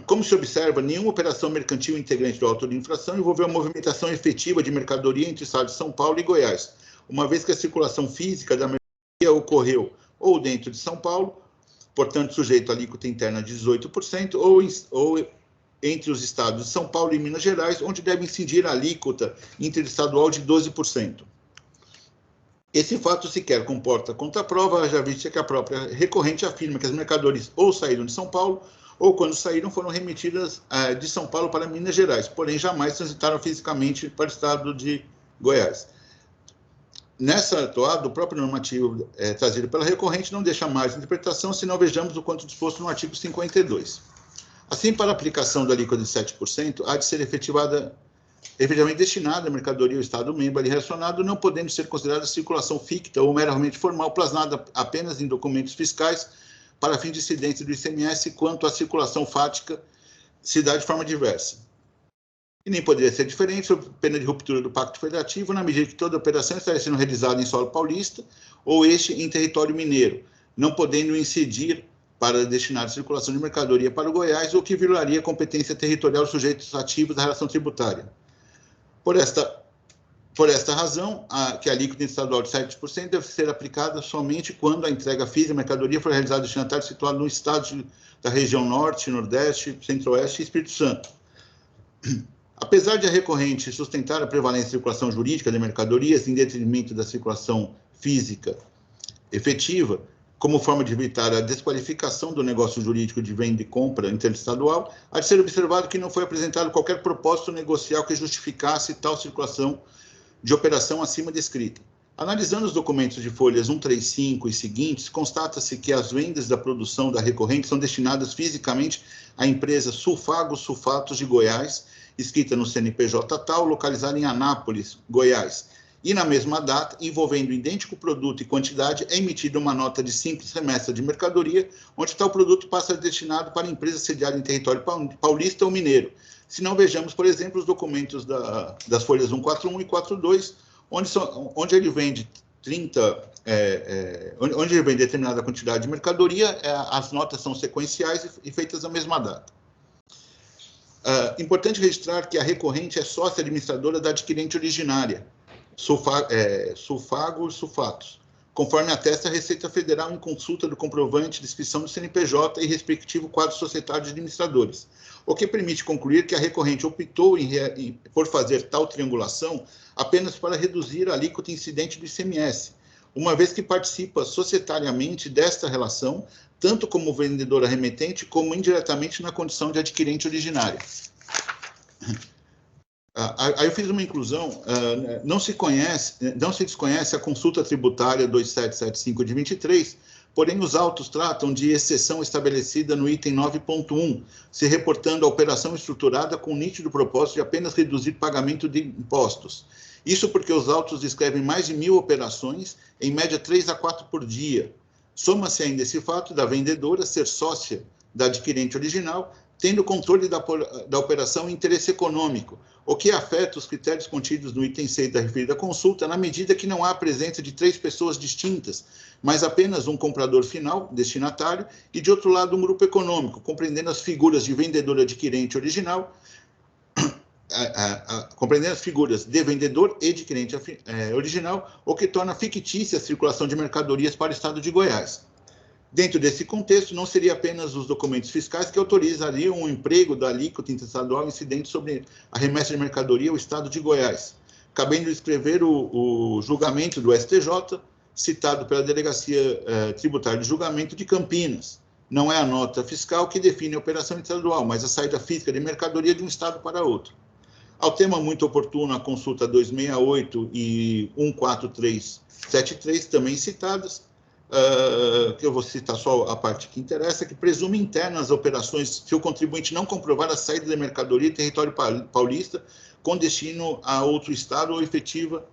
Como se observa, nenhuma operação mercantil integrante do auto de infração envolveu a movimentação efetiva de mercadoria entre o estado de São Paulo e Goiás, uma vez que a circulação física da mercadoria ocorreu ou dentro de São Paulo, portanto, sujeito à alíquota interna de 18%, ou entre os estados de São Paulo e Minas Gerais, onde deve incidir a alíquota interestadual de 12%. Esse fato sequer comporta contraprova, já vista que a própria recorrente afirma que as mercadorias ou saíram de São Paulo, ou quando saíram foram remetidas de São Paulo para Minas Gerais, porém jamais transitaram fisicamente para o estado de Goiás. Nessa toada, o próprio normativo trazido pela recorrente não deixa mais de interpretação se não vejamos o quanto disposto no artigo 52. Assim, para a aplicação da alíquota de 7%, há de ser efetivamente destinada à mercadoria ao Estado-membro ali relacionado, não podendo ser considerada circulação ficta ou meramente formal, plasmada apenas em documentos fiscais, para fins de incidência do ICMS, quanto à circulação fática se dá de forma diversa. E nem poderia ser diferente sob pena de ruptura do Pacto Federativo, na medida que toda operação estaria sendo realizada em solo paulista ou este em território mineiro, não podendo incidir para destinar a circulação de mercadoria para o Goiás, o que violaria a competência territorial dos sujeitos ativos da relação tributária. Por esta razão, que a alíquota estadual de 7% deve ser aplicada somente quando a entrega física da mercadoria for realizada no destinatário situado no estado da região Norte, Nordeste, Centro-Oeste e Espírito Santo. Apesar de a recorrente sustentar a prevalência da circulação jurídica de mercadorias em detrimento da circulação física efetiva, como forma de evitar a desqualificação do negócio jurídico de venda e compra interestadual, há de ser observado que não foi apresentado qualquer propósito negocial que justificasse tal circulação de operação acima descrita. Analisando os documentos de folhas 135 e seguintes, constata-se que as vendas da produção da recorrente são destinadas fisicamente à empresa Sulfagos Sulfatos de Goiás, escrita no CNPJ tal, localizada em Anápolis, Goiás. E na mesma data, envolvendo idêntico produto e quantidade, é emitida uma nota de simples remessa de mercadoria, onde tal produto passa a ser destinado para empresa sediada em território paulista ou mineiro. Se não vejamos, por exemplo, os documentos das folhas 141 e 42, onde ele vende onde ele vende determinada quantidade de mercadoria, as notas são sequenciais e feitas na mesma data. Importante registrar que a recorrente é sócia administradora da adquirente originária, Sulfagos Sulfatos, conforme atesta a Receita Federal em consulta do comprovante de inscrição do CNPJ e respectivo quadro societário de administradores, o que permite concluir que a recorrente optou por fazer tal triangulação apenas para reduzir a alíquota incidente do ICMS, uma vez que participa societariamente desta relação, tanto como vendedora remetente, como indiretamente na condição de adquirente originária. Aí eu fiz uma inclusão, não se desconhece a consulta tributária 2775 de 23, porém os autos tratam de exceção estabelecida no item 9.1, se reportando a operação estruturada com nítido propósito de apenas reduzir pagamento de impostos. Isso porque os autos descrevem mais de 1.000 operações, em média 3 a 4 por dia. Soma-se ainda esse fato da vendedora ser sócia da adquirente original, tendo controle da operação e interesse econômico, o que afeta os critérios contidos no item 6 da referida consulta, na medida que não há a presença de 3 pessoas distintas, mas apenas um comprador final, destinatário, e de outro lado um grupo econômico, compreendendo as figuras de vendedor adquirente original, compreendendo as figuras de vendedor e adquirente original, o que torna fictícia a circulação de mercadorias para o estado de Goiás. Dentro desse contexto, não seria apenas os documentos fiscais que autorizariam o emprego da alíquota interestadual incidente sobre a remessa de mercadoria ao estado de Goiás, cabendo escrever o julgamento do STJ, citado pela Delegacia Tributária de Julgamento de Campinas. Não é a nota fiscal que define a operação interestadual, mas a saída física de mercadoria de um estado para outro. Ao tema muito oportuno a consulta 268 e 14373, também citadas, que eu vou citar só a parte que interessa, que presume internas operações se o contribuinte não comprovar a saída da mercadoria em território paulista com destino a outro estado ou efetiva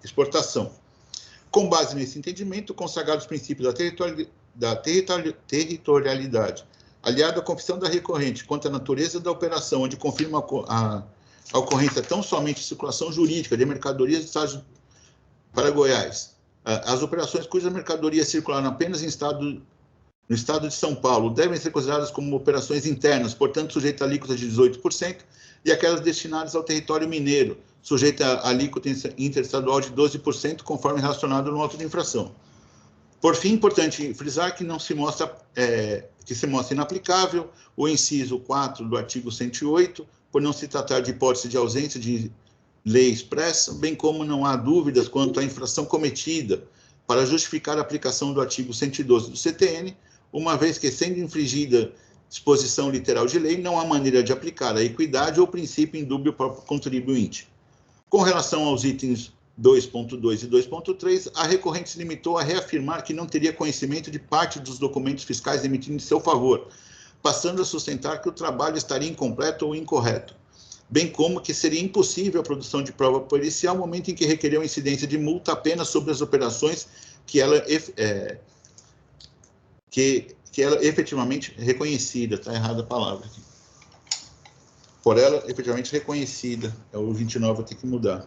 exportação. Com base nesse entendimento, consagrados os princípios da territorialidade, aliado à confissão da recorrente quanto à natureza da operação, onde confirma a ocorrência tão somente de circulação jurídica de mercadorias de Estado para Goiás, as operações cujas mercadorias circularam apenas no estado de São Paulo devem ser consideradas como operações internas, portanto, sujeitas a alíquota de 18%, e aquelas destinadas ao território mineiro, sujeita a alíquota interestadual de 12%, conforme relacionado no auto de infração. Por fim, importante frisar que se mostra inaplicável o inciso 4 do artigo 108, por não se tratar de hipótese de ausência de lei expressa, bem como não há dúvidas quanto à infração cometida para justificar a aplicação do artigo 112 do CTN, uma vez que, sendo infringida disposição literal de lei, não há maneira de aplicar a equidade ou princípio indúbio para o contribuinte. Com relação aos itens 2.2 e 2.3, a recorrente se limitou a reafirmar que não teria conhecimento de parte dos documentos fiscais emitidos em seu favor, passando a sustentar que o trabalho estaria incompleto ou incorreto, bem como que seria impossível a produção de prova pericial no momento em que requeriam a incidência de multa apenas sobre as operações que ela efetivamente reconhecida, está errada a palavra aqui. Por ela efetivamente reconhecida, é o 29, vou ter que mudar.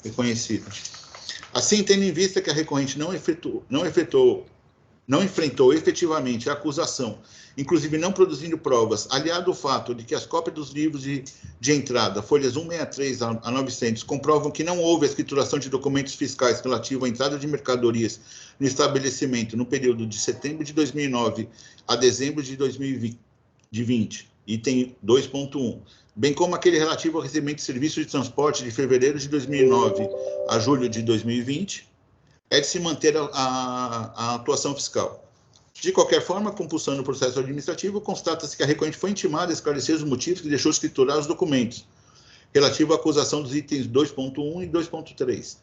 Reconhecida. Assim, tendo em vista que a recorrente não enfrentou efetivamente a acusação, inclusive não produzindo provas, aliado ao fato de que as cópias dos livros de entrada, folhas 163 a 900, comprovam que não houve a escrituração de documentos fiscais relativo à entrada de mercadorias no estabelecimento no período de setembro de 2009 a dezembro de 2020, item 2.1, bem como aquele relativo ao recebimento de serviços de transporte de fevereiro de 2009 a julho de 2020, é de se manter a atuação fiscal. De qualquer forma, compulsando o processo administrativo, constata-se que a recorrente foi intimada a esclarecer os motivos que deixou escriturar os documentos, relativo à acusação dos itens 2.1 e 2.3,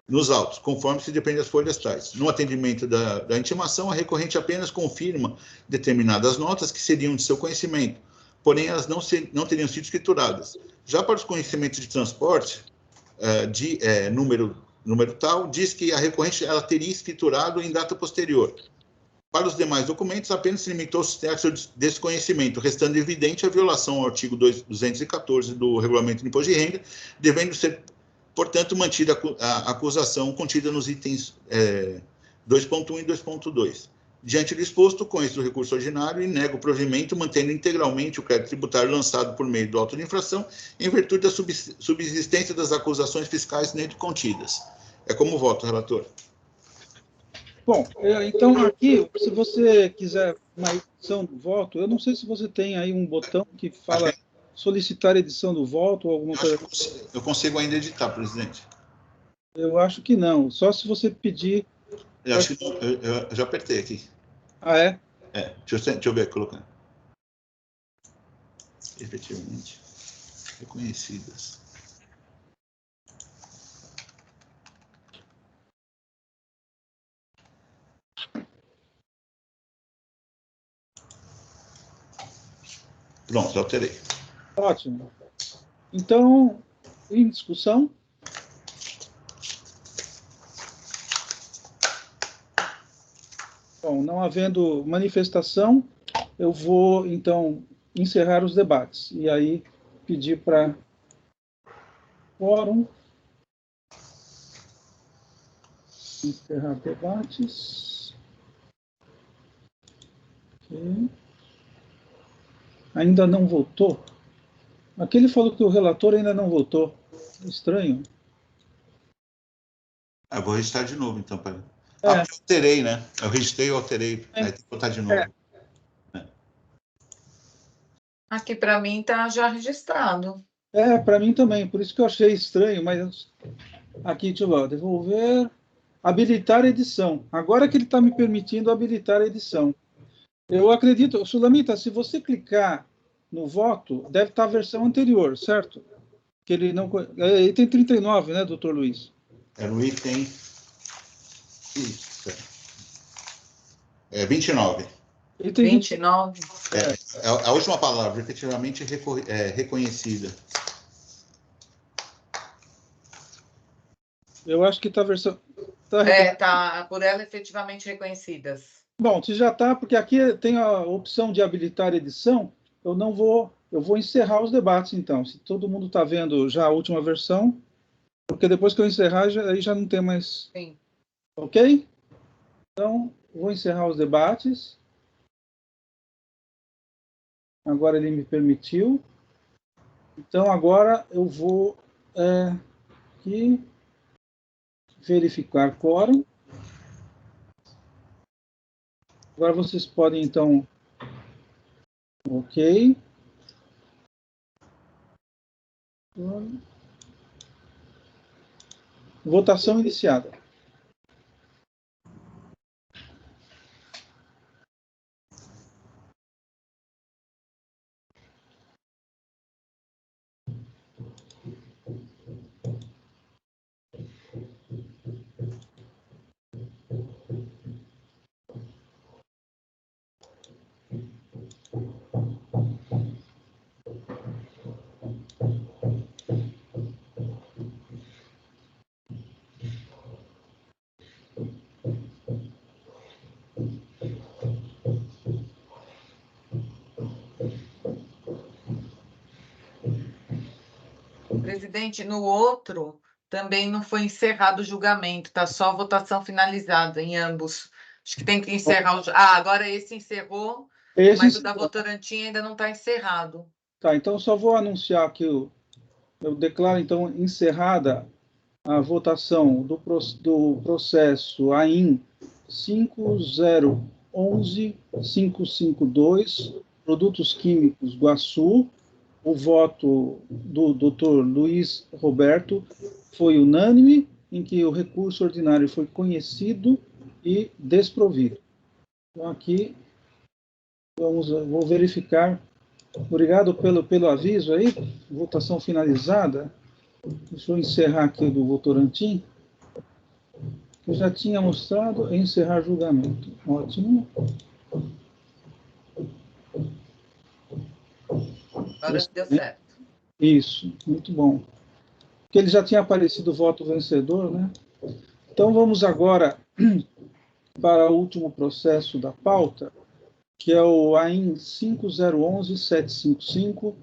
nos autos, conforme se depende das folhas tais. No atendimento da intimação, a recorrente apenas confirma determinadas notas que seriam de seu conhecimento, porém elas não teriam sido escrituradas. Já para os conhecimentos de transporte, número tal, diz que a recorrente ela teria escriturado em data posterior. Para os demais documentos, apenas se limitou-se a seu desconhecimento, restando evidente a violação ao artigo 214 do Regulamento de Imposto de Renda, devendo ser, portanto, mantida a acusação contida nos itens 2.1 e 2.2. Diante do exposto, conheço o recurso ordinário e nego o provimento, mantendo integralmente o crédito tributário lançado por meio do auto de infração, em virtude da subsistência das acusações fiscais nele contidas. É como voto, relator. Bom, então aqui, se você quiser uma edição do voto, eu não sei se você tem aí um botão que fala solicitar edição do voto ou alguma coisa. Eu consigo ainda editar, presidente. Eu acho que não, só se você pedir. Eu acho que eu já apertei aqui. Ah, é? Deixa eu ver, colocando. Efetivamente reconhecidas. Pronto, alterei. Ótimo. Então, em discussão. Bom, não havendo manifestação, eu vou, então, encerrar os debates. E aí, pedir para quórum. Encerrar debates. Ok. Ainda não votou? Aqui ele falou que o relator ainda não votou. Estranho. Eu vou registrar de novo, então, para... eu alterei, né? Eu registrei e alterei. Aí tem que botar de novo. Aqui para mim está já registrado. Para mim também. Por isso que eu achei estranho. Mas aqui, deixa eu ver. Devolver. Habilitar edição. Agora que ele está me permitindo habilitar a edição. Eu acredito, Sulamita, se você clicar no voto, deve estar a versão anterior, certo? Que ele não. Item 39, né, doutor Luiz? Era o item Isso. 29. Item 29. É a última palavra, efetivamente reconhecida. Eu acho que está a versão... Tá por ela efetivamente reconhecidas. Bom, se já está, porque aqui tem a opção de habilitar edição, eu vou encerrar os debates, então. Se todo mundo está vendo já a última versão, porque depois que eu encerrar, aí já não tem mais... Sim. Ok? Então, vou encerrar os debates. Agora ele me permitiu. Então, agora eu vou aqui verificar quórum. Agora vocês podem, então... Ok. Votação iniciada. Presidente, no outro também não foi encerrado o julgamento, está só a votação finalizada em ambos. Acho que tem que encerrar o... agora esse encerrou, mas o da Votorantim ainda não está encerrado. Tá, então só vou anunciar que eu declaro, então, encerrada a votação do processo AIN 5011552, Produtos Químicos Guaçu. O voto do Dr. Luiz Roberto foi unânime, em que o recurso ordinário foi conhecido e desprovido. Então, aqui, vou verificar. Obrigado pelo aviso aí, votação finalizada. Deixa eu encerrar aqui do Votorantim. Eu já tinha mostrado encerrar julgamento. Ótimo. Agora deu certo. Isso, muito bom. Porque ele já tinha aparecido o voto vencedor, né? Então vamos agora para o último processo da pauta, que é o AIN 5011-755,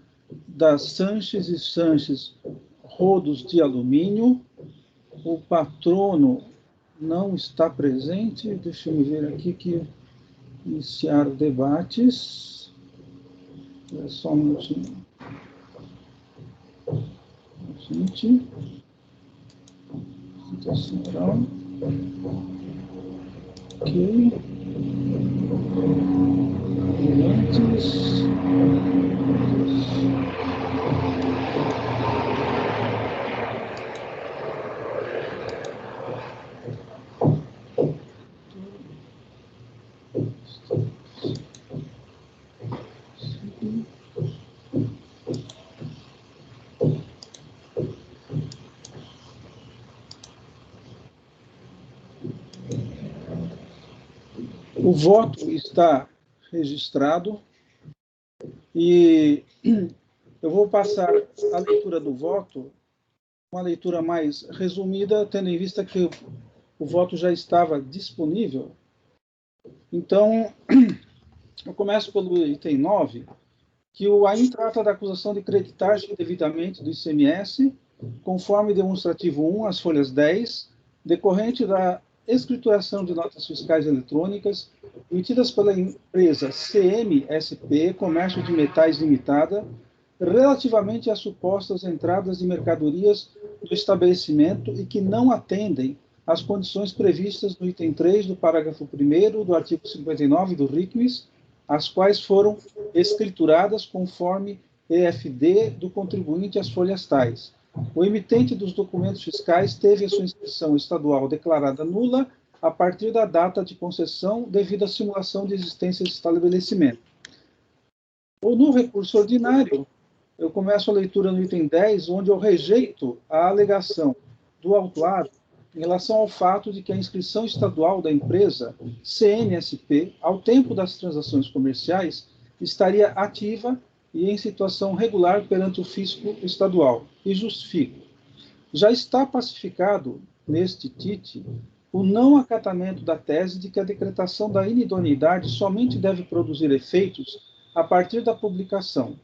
da Sanches e Sanches Rodos de Alumínio. O patrono não está presente. Deixa eu ver aqui que iniciar debates. Só um minutinho. Gente. Situação oral. Ok. Antes. O voto está registrado e eu vou passar a leitura do voto, uma leitura mais resumida, tendo em vista que o voto já estava disponível. Então, eu começo pelo item 9, que o AIN trata da acusação de creditagem indevidamente do ICMS, conforme demonstrativo 1, as folhas 10, decorrente da escrituração de notas fiscais eletrônicas emitidas pela empresa CMSP, Comércio de Metais Limitada, relativamente às supostas entradas de mercadorias do estabelecimento e que não atendem às condições previstas no item 3 do parágrafo 1º do artigo 59 do RICMIS, as quais foram escrituradas conforme EFD do contribuinte às folhas tais. O emitente dos documentos fiscais teve a sua inscrição estadual declarada nula a partir da data de concessão devido à simulação de existência de estabelecimento. Ou no recurso ordinário, eu começo a leitura no item 10, onde eu rejeito a alegação do autuado em relação ao fato de que a inscrição estadual da empresa CMSP, ao tempo das transações comerciais, estaria ativa e em situação regular perante o fisco estadual, e justifico. Já está pacificado neste TIT o não acatamento da tese de que a decretação da inidoneidade somente deve produzir efeitos a partir da publicação.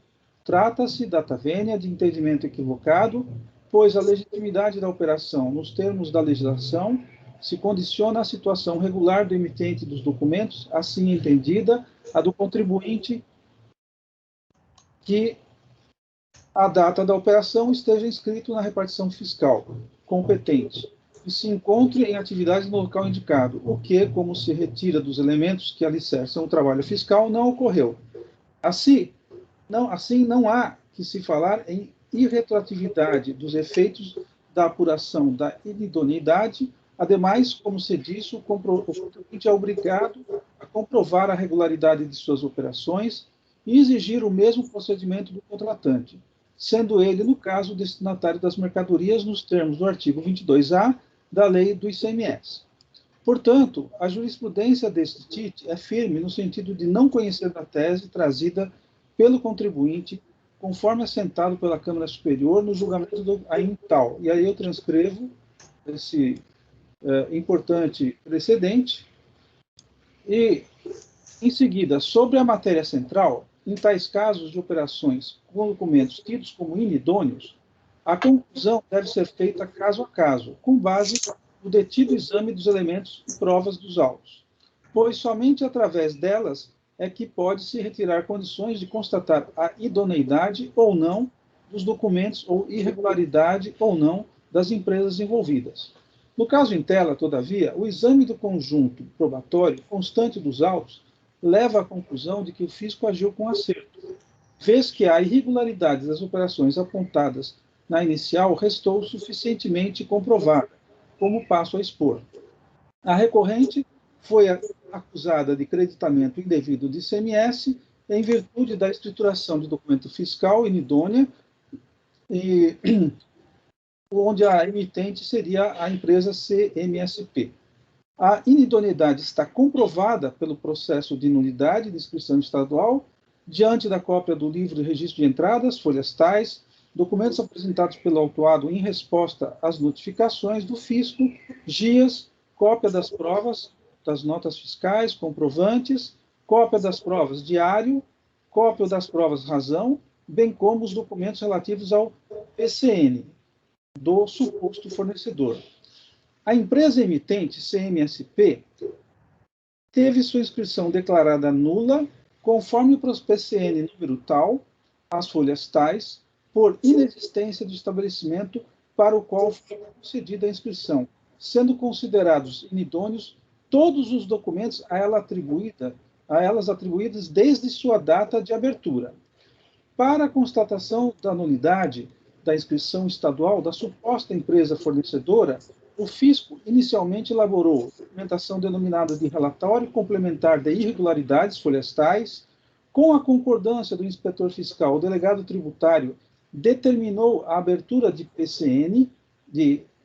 Trata-se, data vênia, de entendimento equivocado, pois a legitimidade da operação, nos termos da legislação, se condiciona à situação regular do emitente dos documentos, assim entendida, a do contribuinte que a data da operação esteja inscrito na repartição fiscal competente e se encontre em atividade no local indicado, o que, como se retira dos elementos que alicerçam o trabalho fiscal, não ocorreu. Assim, não há que se falar em irretroatividade dos efeitos da apuração da inidoneidade. Ademais, como se disse, o contribuinte é obrigado a comprovar a regularidade de suas operações e exigir o mesmo procedimento do contratante, sendo ele, no caso, o destinatário das mercadorias nos termos do artigo 22A da Lei do ICMS. Portanto, a jurisprudência deste TIT é firme no sentido de não conhecer da tese trazida pelo contribuinte, conforme assentado pela Câmara Superior no julgamento do AINTAL. E aí eu transcrevo esse importante precedente. E, em seguida, sobre a matéria central, em tais casos de operações com documentos tidos como inidôneos, a conclusão deve ser feita caso a caso, com base no detido exame dos elementos e provas dos autos, pois somente através delas é que pode-se retirar condições de constatar a idoneidade ou não dos documentos ou irregularidade ou não das empresas envolvidas. No caso em tela, todavia, o exame do conjunto probatório constante dos autos leva à conclusão de que o fisco agiu com acerto, vez que a irregularidade das operações apontadas na inicial restou suficientemente comprovada, como passo a expor. A recorrente foi acusada de creditamento indevido de ICMS em virtude da escrituração de documento fiscal inidônea, e onde a emitente seria a empresa CMSP. A inidoneidade está comprovada pelo processo de nulidade de inscrição estadual, diante da cópia do livro de registro de entradas, folhas tais, documentos apresentados pelo autuado em resposta às notificações do fisco, GIAs, cópia das provas, das notas fiscais, comprovantes, cópia das provas diário, cópia das provas razão, bem como os documentos relativos ao PCN, do suposto fornecedor. A empresa emitente, CMSP, teve sua inscrição declarada nula, conforme o PCN número tal, as folhas tais, por inexistência do estabelecimento para o qual foi concedida a inscrição, sendo considerados inidôneos todos os documentos a elas atribuídas desde sua data de abertura. Para a constatação da nulidade da inscrição estadual da suposta empresa fornecedora, o fisco inicialmente elaborou documentação denominada de relatório complementar de irregularidades, folhas tais. Com a concordância do inspetor fiscal, o delegado tributário determinou a abertura de PCN,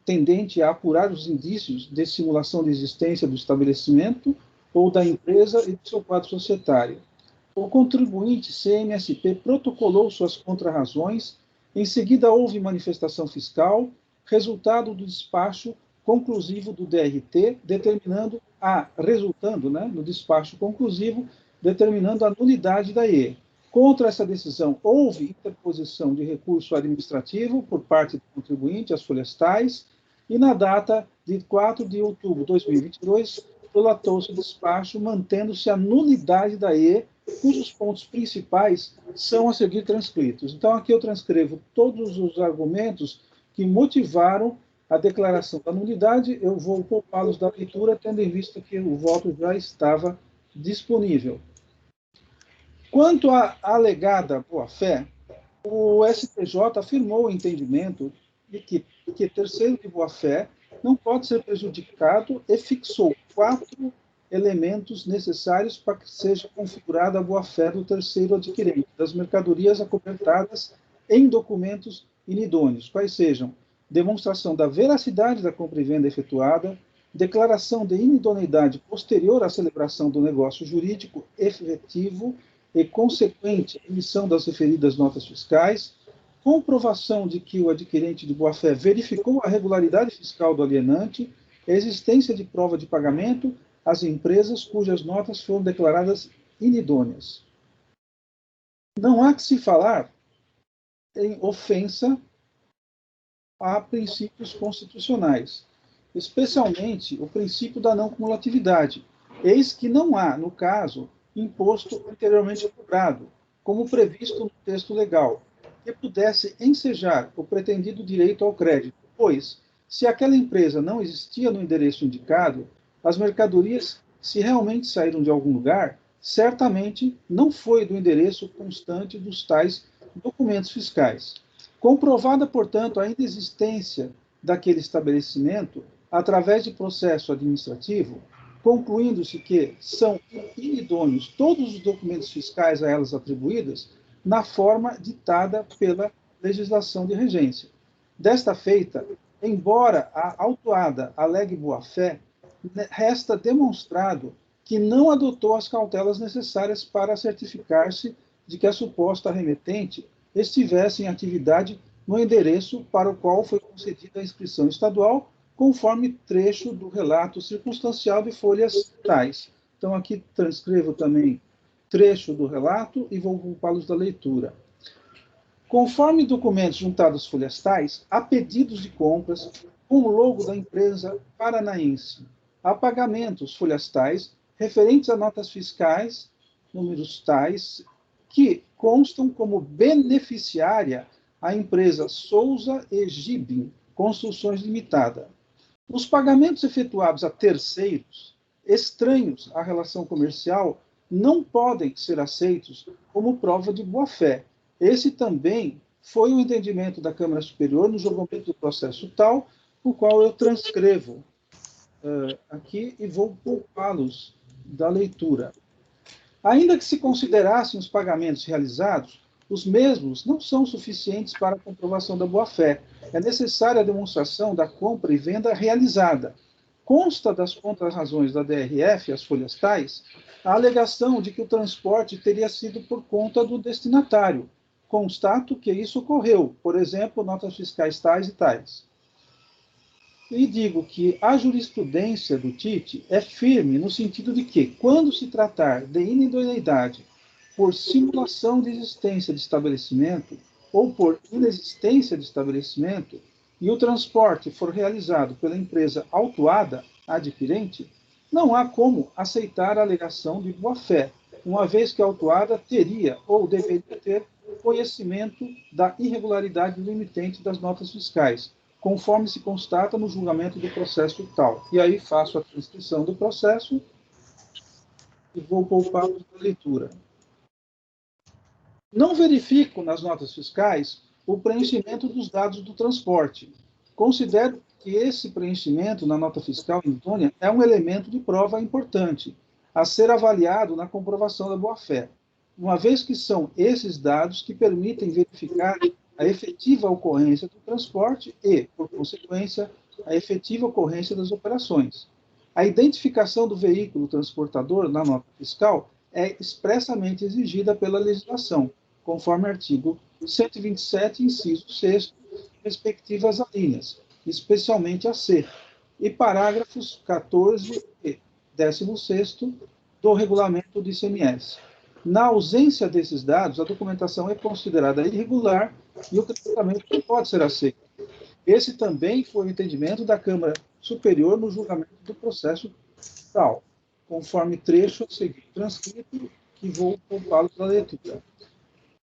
tendente a apurar os indícios de simulação de existência do estabelecimento ou da empresa e do seu quadro societário. O contribuinte CMSP protocolou suas contrarrazões, em seguida houve manifestação fiscal, resultado do despacho conclusivo do DRT, resultando no despacho conclusivo, determinando a nulidade da IE. Contra essa decisão, houve interposição de recurso administrativo por parte do contribuinte, as folhas tais, e na data de 4 de outubro de 2022, prolatou-se o despacho, mantendo-se a nulidade da IE, cujos pontos principais são a seguir transcritos. Então, aqui eu transcrevo todos os argumentos que motivaram a declaração da nulidade. Eu vou poupá-los da leitura, tendo em vista que o voto já estava disponível. Quanto à alegada boa-fé, o STJ afirmou o entendimento de que terceiro de boa-fé não pode ser prejudicado e fixou 4 elementos necessários para que seja configurada a boa-fé do terceiro adquirente das mercadorias acobertadas em documentos inidôneos, quais sejam demonstração da veracidade da compra e venda efetuada, declaração de inidoneidade posterior à celebração do negócio jurídico efetivo e consequente emissão das referidas notas fiscais, comprovação de que o adquirente de boa-fé verificou a regularidade fiscal do alienante, existência de prova de pagamento às empresas cujas notas foram declaradas inidôneas. Não há que se falar em ofensa a princípios constitucionais, especialmente o princípio da não cumulatividade, eis que não há, no caso, imposto anteriormente cobrado, como previsto no texto legal, que pudesse ensejar o pretendido direito ao crédito, pois, se aquela empresa não existia no endereço indicado, as mercadorias, se realmente saíram de algum lugar, certamente não foi do endereço constante dos tais documentos fiscais. Comprovada, portanto, a inexistência daquele estabelecimento, através de processo administrativo, concluindo-se que são inidôneos todos os documentos fiscais a elas atribuídas, na forma ditada pela legislação de regência. Desta feita, embora a autuada alegue boa-fé, resta demonstrado que não adotou as cautelas necessárias para certificar-se de que a suposta remetente estivesse em atividade no endereço para o qual foi concedida a inscrição estadual, conforme trecho do relato circunstancial de folhas tais. Então, aqui transcrevo também trecho do relato e vou poupá-los da leitura. Conforme documentos juntados às folhas tais, há pedidos de compras com o logo da empresa paranaense, há pagamentos folhas tais referentes a notas fiscais, números tais, que constam como beneficiária a empresa Souza e Gibin Construções Limitada. Os pagamentos efetuados a terceiros, estranhos à relação comercial, não podem ser aceitos como prova de boa-fé. Esse também foi o entendimento da Câmara Superior no julgamento do processo tal, o qual eu transcrevo aqui e vou poupá-los da leitura. Ainda que se considerassem os pagamentos realizados, os mesmos não são suficientes para a comprovação da boa-fé. É necessária a demonstração da compra e venda realizada. Consta das contrarrazões da DRF, as folhas tais, a alegação de que o transporte teria sido por conta do destinatário. Constato que isso ocorreu, por exemplo, notas fiscais tais e tais. E digo que a jurisprudência do TIT é firme no sentido de que, quando se tratar de inidoneidade por simulação de existência de estabelecimento ou por inexistência de estabelecimento, e o transporte for realizado pela empresa autuada, adquirente, não há como aceitar a alegação de boa-fé, uma vez que a autuada teria ou deveria ter conhecimento da irregularidade do emitente das notas fiscais, conforme se constata no julgamento do processo tal. E aí faço a transcrição do processo e vou poupar a leitura. Não verifico nas notas fiscais o preenchimento dos dados do transporte. Considero que esse preenchimento na nota fiscal idônea é um elemento de prova importante, a ser avaliado na comprovação da boa-fé, uma vez que são esses dados que permitem verificar a efetiva ocorrência do transporte e, por consequência, a efetiva ocorrência das operações. A identificação do veículo transportador na nota fiscal é expressamente exigida pela legislação, conforme artigo 127, inciso 6º, respectivas alíneas, especialmente a C, e parágrafos 14 e 16º do regulamento do ICMS. Na ausência desses dados, a documentação é considerada irregular e o tratamento não pode ser aceito. Esse também foi o entendimento da Câmara Superior no julgamento do processo tal, conforme trecho a seguir transcrito, que vou poupá-lo da leitura.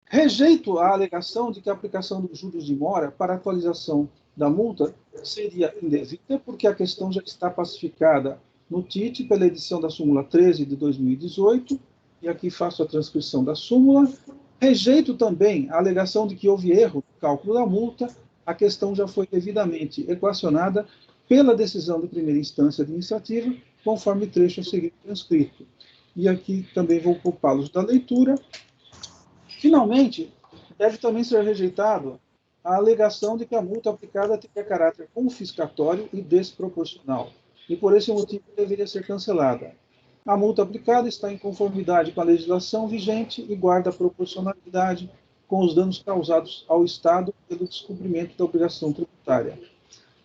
Rejeito a alegação de que a aplicação dos juros de mora para atualização da multa seria indevida, porque a questão já está pacificada no TIT pela edição da súmula 13 de 2018, e aqui faço a transcrição da súmula. Rejeito também a alegação de que houve erro no cálculo da multa, a questão já foi devidamente equacionada pela decisão de primeira instância administrativa, conforme trecho a seguir transcrito. E aqui também vou poupá-los da leitura. Finalmente, deve também ser rejeitado a alegação de que a multa aplicada teria caráter confiscatório e desproporcional, e por esse motivo deveria ser cancelada. A multa aplicada está em conformidade com a legislação vigente e guarda a proporcionalidade com os danos causados ao Estado pelo descumprimento da obrigação tributária.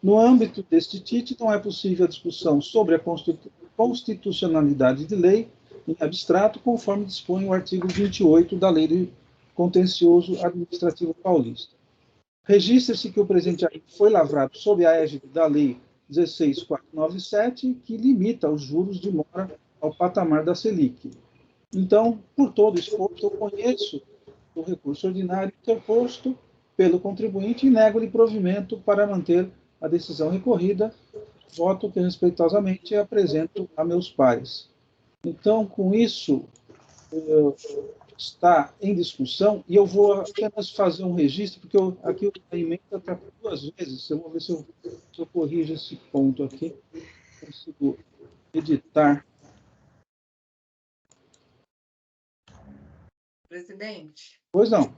No âmbito deste TIT, não é possível a discussão sobre a constitucionalidade de lei em abstrato, conforme dispõe o artigo 28 da Lei do Contencioso Administrativo Paulista. Registra-se que o presente artigo foi lavrado sob a égide da Lei 16.497, que limita os juros de mora ao patamar da Selic. Então, por todo exposto, eu conheço o recurso ordinário interposto pelo contribuinte e nego-lhe provimento para manter a decisão recorrida, voto que respeitosamente apresento a meus pares. Então, com isso, está em discussão, e eu vou apenas fazer um registro, porque aqui a emenda está 2 vezes, eu vou ver se eu corrijo esse ponto aqui, consigo editar. Presidente, Pois não.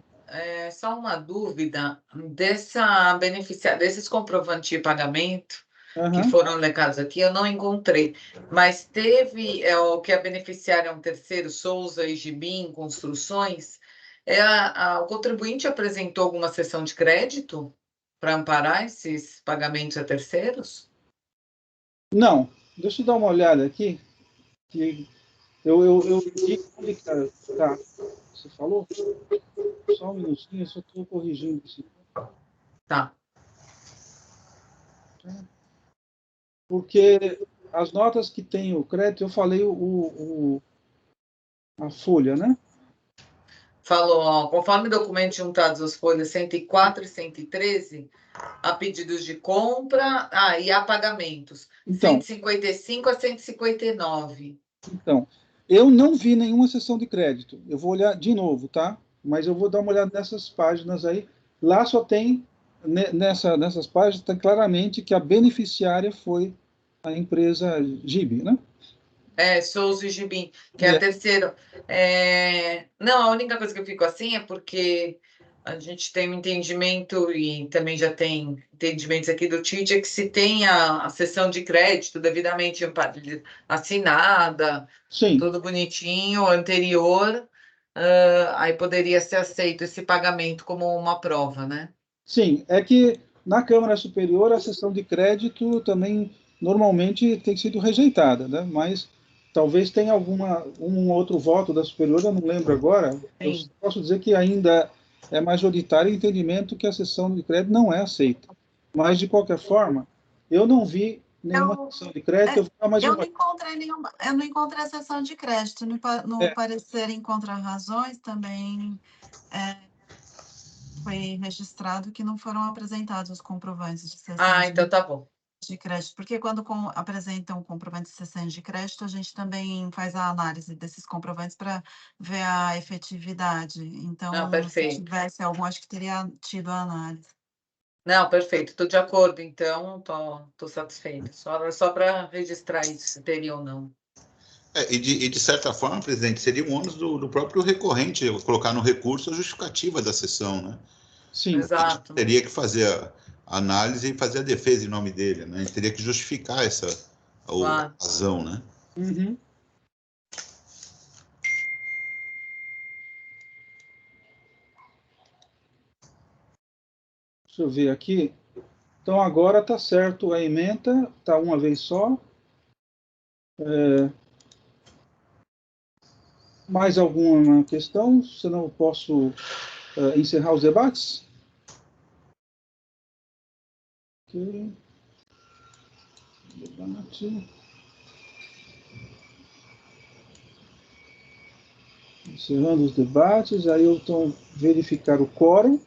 só uma dúvida desses comprovantes de pagamento que foram alegados aqui, eu não encontrei, mas teve o que a beneficiária é um terceiro, Souza e Gibim Construções, o contribuinte apresentou alguma cessão de crédito para amparar esses pagamentos a terceiros? Não, deixa eu dar uma olhada aqui, que eu vi, cara, tá, você falou? Só um minutinho, eu só estou corrigindo isso. Tá. Porque as notas que tem o crédito, eu falei a folha, né? Falou, ó, conforme documentos juntados às folhas 104 e 113, há pedidos de compra, e há pagamentos, Então, 155 a 159. Então, eu não vi nenhuma sessão de crédito. Eu vou olhar de novo, tá? Mas eu vou dar uma olhada nessas páginas aí. Lá só tem, nessas páginas, tem claramente que a beneficiária foi a empresa Gibi, né? Souza e Gibim, que é a terceira. Não, a única coisa que eu fico assim é porque a gente tem um entendimento, e também já tem entendimentos aqui do TIT, é que se tem a sessão de crédito devidamente assinada, Sim, tudo bonitinho, anterior, aí poderia ser aceito esse pagamento como uma prova, né? sim. É que na Câmara Superior a sessão de crédito também normalmente tem sido rejeitada, né? Mas talvez tenha um outro voto da Superior, eu não lembro agora. Eu Sim. posso dizer que ainda é majoritário o entendimento que a sessão de crédito não é aceita. Mas, de qualquer forma, eu não vi nenhuma sessão de crédito. Eu vou dar mais Eu uma. não encontrei a sessão de crédito. No parecer encontra razões também foi registrado que não foram apresentados os comprovantes de sessão Então tá bom. de crédito, porque quando apresentam comprovante de sessão de crédito, a gente também faz a análise desses comprovantes para ver a efetividade. Então, Perfeito. se tivesse algum, acho que teria tido a análise. Não, perfeito, estou de acordo, então estou satisfeita. Só para registrar isso, se teria ou não. E de certa forma, presidente, seria um ônus do próprio recorrente colocar no recurso a justificativa da sessão, né? Sim. Exato. Teria que fazer a análise e fazer a defesa em nome dele, né? Ele teria que justificar essa razão, né? Uhum. Deixa eu ver aqui. Então, agora está certo a ementa, está uma vez só. Mais alguma questão? Senão eu posso encerrar os debates? Ok. Debate. Encerrando os debates, aí eu estou verificar o quórum.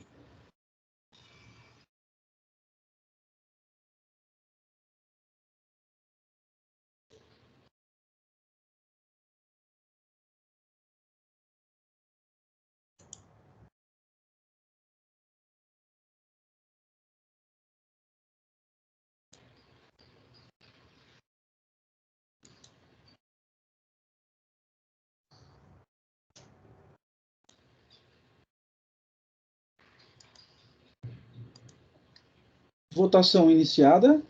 Votação iniciada.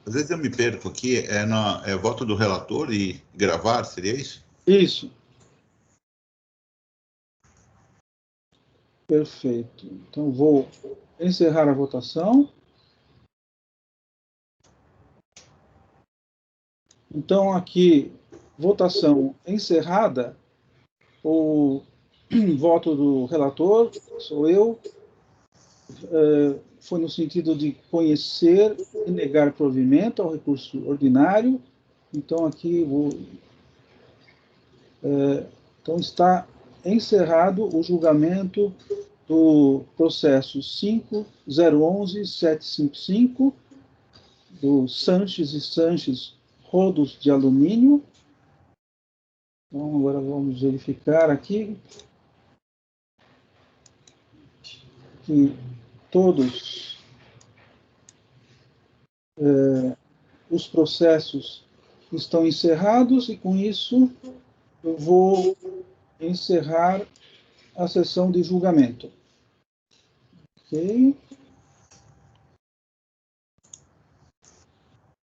Às vezes eu me perco aqui, é voto do relator e gravar, seria isso? Isso. Perfeito. Então, vou encerrar a votação. Então, aqui, votação encerrada. O voto do relator, sou eu, foi no sentido de conhecer e negar provimento ao recurso ordinário. Então, aqui, então está encerrado o julgamento do processo 5.011.755, do Sanches e Sanches Rodos de Alumínio. Então, agora vamos verificar aqui que todos os processos estão encerrados, e com isso eu vou encerrar a sessão de julgamento. Ok?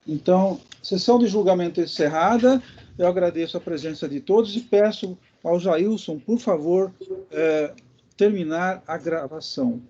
Então, sessão de julgamento encerrada. Eu agradeço a presença de todos e peço ao Jailson, por favor, terminar a gravação.